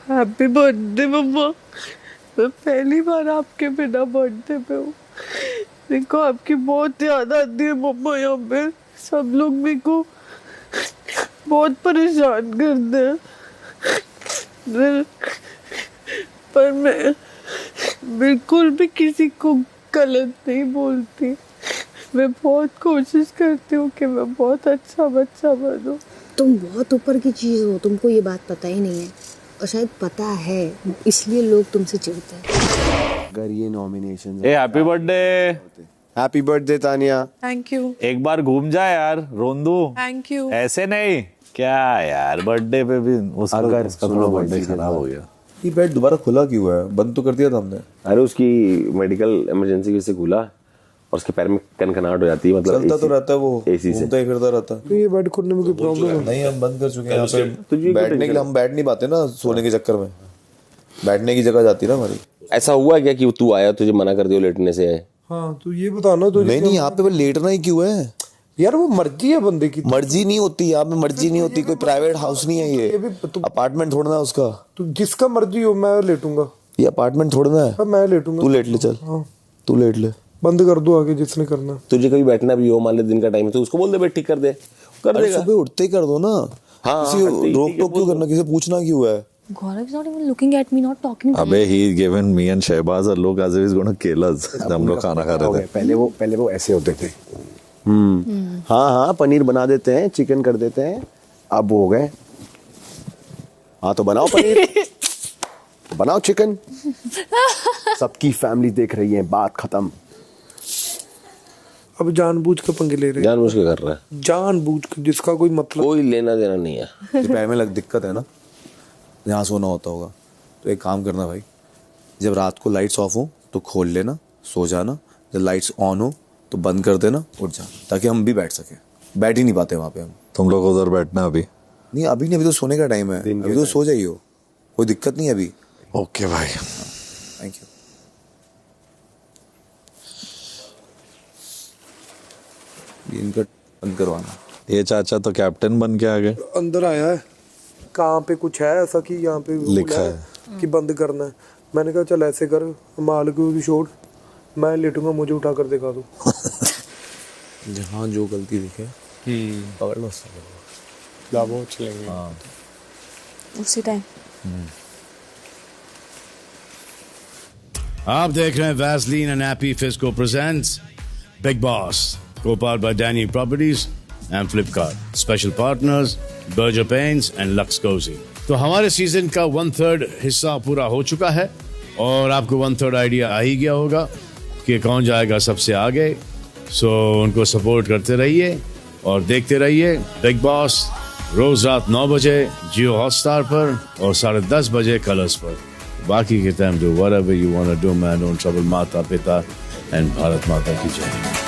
Happy birthday mama. मैं पहली बार आपके बिना बर्थडे पे हूँ. देखो आपकी बहुत याद आती है मम्मा. यहाँ पे सब लोग मेरे को बहुत परेशान करते हैं पर मैं बिल्कुल भी किसी को गलत नहीं बोलती. मैं बहुत कोशिश करती हूँ कि मैं बहुत अच्छा बच्चा बनूं. तुम बहुत ऊपर की चीज हो, तुमको ये बात पता ही नहीं है और शायद पता है इसलिए लोग तुमसे चिढ़ते हैं. अगर ये nomination A happy birthday. Happy birthday Tania. Thank you. एक बार घूम जा यार रोंदू. Thank you. ऐसे नहीं क्या यार बर्थडे पे भी उसका थोड़ा बर्थडे खराब हो गया. ये बेड दोबारा खुला क्यों है? बंद तो कर दिया था हमने. अरे उसकी मेडिकल इमरजेंसी की वजह से खुला और उसके पैर में कनकनाहट हो जाती है. मतलब चलता तो रहता है वो, एसी से घूमता ही फिरता रहता. तो ये बेड खुलने में कोई प्रॉब्लम नहीं, हम बंद कर चुके हैं यहाँ पे. बैठने के लिए हम बैठ नहीं पाते ना सोने के चक्कर में. बैठने की जगह जाती है ना हमारी. ऐसा हुआ क्या कि तू आया तुझे मना कर दिया लेटने से? हाँ तो ये बता ना. तो नहीं यहाँ पे लेटना ही क्यों है यार? वो मर्जी है बंदे की. मर्जी नहीं होती यहाँ पे, मर्जी नहीं होती. कोई प्राइवेट हाउस नहीं है ये अपार्टमेंट थोड़ा ना उसका. तो जिसका मर्जी हो मैं लेटूंगा. ये अपार्टमेंट थोड़ा है. मैं लेटूंगा. तू लेट ले. चल तू लेट ले. बंद कर दो आगे जिसने करना. तुझे कभी बैठना भी हो, मान ले दिन का टाइम है तो उसको बोल दे बेट ठीक कर दे, कर देगा. सुबह उठते ही कर दो ना. किसी रोक टोक क्यों करना? किसी पूछना क्यों है? Gaurav is not even looking at me, not talking to me. अबे he given me and Shehbaz a look as if he's going to kill us. हम लोग खाना खा रहे थे. पहले वो ऐसे होते थे. हाँ पनीर बना देते हैं, चिकन कर देते हैं. अब हो गए हाँ तो बनाओ पनीर बनाओ चिकन. सबकी फैमिली देख रही है, बात खत्म. अब जानबूझ के पंगे ले रहे हैं. जानबूझ के कर रहा है. जानबूझ के, जिसका कोई मतलब कोई लेना देना नहीं है. पैर में दिक्कत है ना, यहाँ सोना होता होगा. तो एक काम करना भाई, जब रात को लाइट्स ऑफ हो तो खोल लेना, सो जाना. जब लाइट्स ऑन हो तो बंद कर देना, उठ जाना, ताकि हम भी बैठ सके. बैठ ही नहीं पाते वहाँ पे हम. तुम लोग उधर बैठना अभी? नहीं अभी नहीं, अभी तो सोने का टाइम है. अभी तो सो जाइए, कोई दिक्कत नहीं है अभी. ओके भाई. Thank you. इनका बंद करवाना. ये चाचा तो कैप्टन बन के आ गए. अंदर आया है. कहाँ पे कुछ है ऐसा कि यहाँ पे लिखा है कि बंद करना है. मैंने कहा चल ऐसे कर, माल की छोड़, मैं लेटूंगा, मुझे उठा कर दिखा दो. जहाँ जो गलती दिखे पकड़ लो चलेंगे. हाँ उसी टाइम. आप देख रहे हैं वैसलीन एंड हैप्पी फिस्को presents Bigg Boss, co-powered by Danny Properties and Flipkart. Special partners Berger Paints and Lux Cozy. तो हमारे सीजन का 1/3 हिस्सा पूरा हो चुका है और आपको 1/3 आइडिया आ ही गया होगा कि कौन जाएगा सबसे आगे. सो उनको सपोर्ट करते रहिए और देखते रहिए बिग बॉस रोज रात 9 बजे जियो हॉटस्टार पर और 10:30 बजे कलर्स पर. बाकी के time do whatever you want to do man. Don't trouble माता पिता एंड भारत माता की जय.